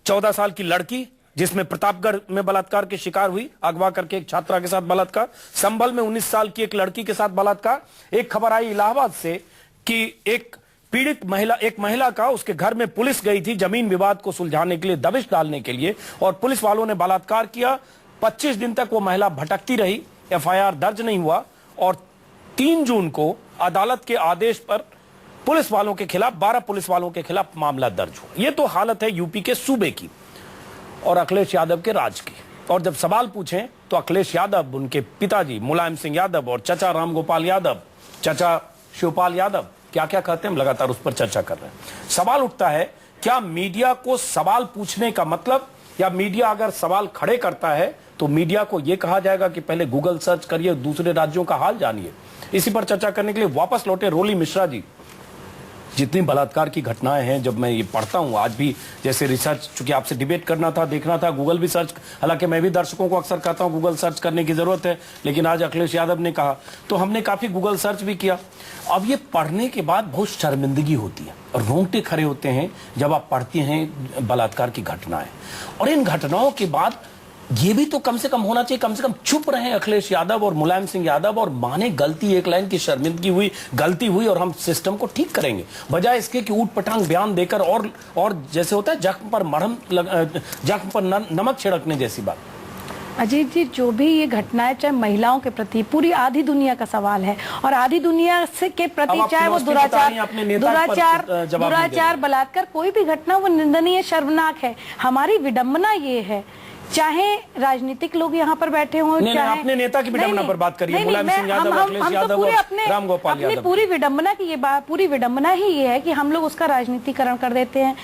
14 साल की लड़की, जिसमें प्रतापगढ़ में बलात्कार की शिकार हुई, अगवा करके एक छात्रा के साथ बलात्कार, संभल में 19 साल की एक लड़की के साथ बलात्कार। एक खबर आई इलाहाबाद से कि एक पीड़ित महिला, एक महिला का उसके घर में पुलिस गई थी जमीन विवाद को सुलझाने के लिए, दबिश डालने के लिए, और पुलिस वालों ने बलात्कार किया। 25 दिन तक वो महिला भटकती रही, एफआईआर दर्ज नहीं हुआ, और 3 जून को अदालत के आदेश पर पुलिस वालों के खिलाफ, 12 पुलिस वालों के खिलाफ मामला दर्ज हुआ। ये तो हालत है यूपी के सूबे की और अखिलेश यादव के राज की। और जब सवाल पूछें तो अखिलेश यादव, उनके पिताजी मुलायम सिंह यादव और चचा रामगोपाल यादव, चचा शिवपाल यादव क्या क्या कहते हैं, हम लगातार उस पर चर्चा कर रहे हैं। सवाल उठता है, क्या मीडिया को सवाल पूछने का मतलब, या मीडिया अगर सवाल खड़े करता है तो मीडिया को यह कहा जाएगा कि पहले गूगल सर्च करिए, दूसरे राज्यों का हाल जानिए? इसी पर चर्चा करने के लिए वापस लौटे रोली मिश्रा जी। जितनी बलात्कार की घटनाएं हैं, जब मैं ये पढ़ता हूं, आज भी जैसे रिसर्च, चूंकि आपसे डिबेट करना था, देखना था, गूगल भी सर्च, हालांकि मैं भी दर्शकों को अक्सर कहता हूं गूगल सर्च करने की जरूरत है, लेकिन आज अखिलेश यादव ने कहा तो हमने काफी गूगल सर्च भी किया। अब ये पढ़ने के बाद बहुत शर्मिंदगी होती है और रोंगटे खड़े होते हैं जब आप पढ़ते हैं बलात्कार की घटनाएं। और इन घटनाओं के बाद ये भी तो कम से कम होना चाहिए, कम से कम चुप रहे अखिलेश यादव और मुलायम सिंह यादव और माने गलती, एक लाइन की शर्मिंदगी हुई, गलती हुई और हम सिस्टम को ठीक करेंगे, बजाय इसके कि ऊट पटांग बयान देकर और जैसे होता है जख्म पर नमक छिड़कने जैसी बात। अजीत जी, जो भी ये घटनाएं चाहे महिलाओं के प्रति, पूरी आधी दुनिया का सवाल है, और आधी दुनिया से के प्रति चाहे वो दुराचार, बलात्कार, कोई भी घटना वो निंदनीय, शर्मनाक है। हमारी विडंबना ये है, चाहे राजनीतिक लोग यहाँ पर बैठे हों, चाहे अपने नेता की विडंबना पर बात करिए, मुलायम सिंह यादव, अखिलेश यादव और रामगोपाल यादव। पूरी विडंबना की ये बात, पूरी विडंबना ही ये है कि हम लोग उसका राजनीतिकरण कर देते हैं।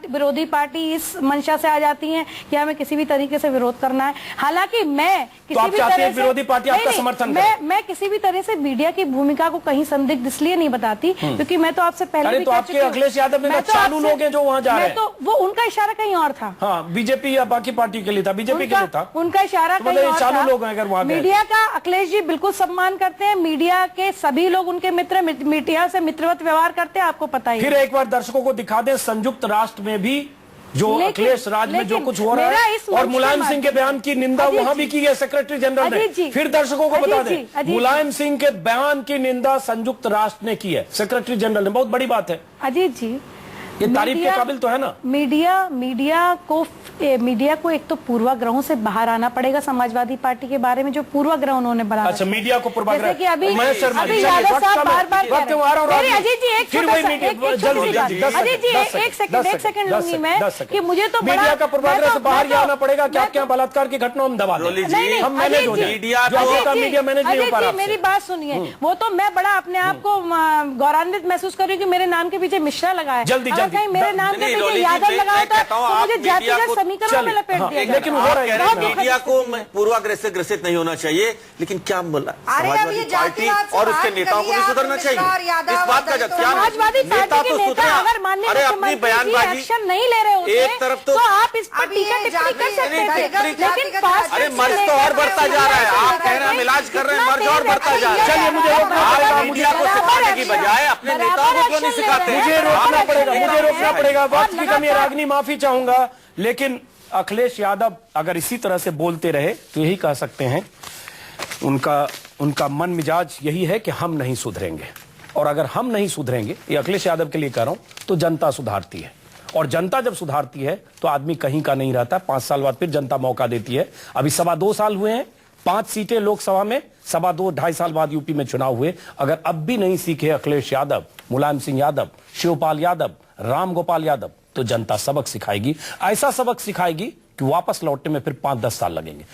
विरोधी पार्टी इस मंशा से आ जाती है कि हमें किसी भी तरीके से विरोध करना है। हालांकि मैं किसी भी तरह से विरोधी पार्टी आपका समर्थन, मैं किसी भी तरह से मीडिया की भूमिका को कहीं संदिग्ध इसलिए नहीं बताती क्योंकि मैं तो आपसे पहले भी कह चुकी हूं, अखिलेश यादव ने चालू लोग हैं जो वहाँ जा रहे हैं, तो वो उनका इशारा कहीं और था। हाँ, बीजेपी या बाकी पार्टी के लिए था, बीजेपी के लिए था, उनका इशारा कहीं और था। लोग अगर वहां मीडिया का अखिलेश जी बिल्कुल सम्मान करते हैं, मीडिया के सभी लोग उनके मित्र, मीडिया से मित्रवत व्यवहार करते हैं, आपको पता ही। फिर एक बार दर्शकों को दिखा दें, संयुक्त राष्ट्र में भी जो अखिलेश राज में जो कुछ हो रहा है और मुलायम सिंह के बयान की निंदा वहां भी की है सेक्रेटरी जनरल ने। फिर दर्शकों को बता दें, मुलायम सिंह के बयान की निंदा संयुक्त राष्ट्र ने की है, सेक्रेटरी जनरल ने। बहुत बड़ी बात है अजीत जी। ये तारीफ के काबिल तो है ना। मीडिया को एक तो पूर्वाग्रहों से बाहर आना पड़ेगा। समाजवादी पार्टी के बारे में जो पूर्वाग्रह उन्होंने बना, अच्छा मीडिया को पूर्वाग्रह, जैसे कि अभी यादव साहब बार-बार कह रहे हैं। अजीत जी एक सेकंड लूंगी मैं कि मुझे तो मीडिया का पूर्वाग्रह से बाहर ही आना पड़ेगा कि आपके यहाँ बलात्कार की घटना हम दबा दें, हम मैनेज हो जाए, मीडिया मैनेज नहीं हो पा रहा। मेरी बात सुनिए, वो तो मैं बड़ा अपने आप को गौरवान्वित महसूस कर रही हूँ कि मेरे नाम के पीछे मिश्रा लगा है। जल्दी कहीं मेरे नाम के पीछे यादव लगा होता तो मुझे जातिगत समीकरण में लपेट दिया। लेकिन हो रहा है, मीडिया को पूर्वाग्रह से ग्रसित नहीं होना चाहिए, लेकिन क्या समाजवादी पार्टी और उसके नेताओं को भी सुधरना चाहिए। इस बात का समाजवादी नेता पार्टी तो के सुधरे, नेता अगर माननीय अरे अपनी मुख्यमंत्री जी बयानबाजी एक्शन नहीं ले रहे होते एक तरफ तो आप इस पर टीका टिप्पणी कर सकते थे, लेकिन अरे मर्ज तो और बढ़ता जा रहा है। आप कह रहे हैं हम इलाज कर रहे हैं, मर्ज और बढ़ता जा रहा है। चलिए मुझे रोकना पड़ेगा, मीडिया को सिखाने की बजाय अपने नेताओं को क्यों नहीं सिखाते? मुझे रोकना पड़ेगा। वक्त की कमी, रागनी माफी चाहूंगा, लेकिन अखिलेश यादव अगर इसी तरह से बोलते रहे तो यही कह सकते हैं उनका मन मिजाज यही है कि हम नहीं सुधरेंगे। और अगर हम नहीं सुधरेंगे, ये अखिलेश यादव के लिए कह रहा हूं, तो जनता सुधारती है, और जनता जब सुधारती है तो आदमी कहीं का नहीं रहता। 5 साल बाद फिर जनता मौका देती है। अभी 2.25 साल हुए हैं, 5 सीटें लोकसभा में, 2.5 साल बाद यूपी में चुनाव हुए। अगर अब भी नहीं सीखे अखिलेश यादव, मुलायम सिंह यादव, शिवपाल यादव, राम गोपाल यादव, तो जनता सबक सिखाएगी। ऐसा सबक सिखाएगी कि वापस लौटने में फिर 5-10 साल लगेंगे।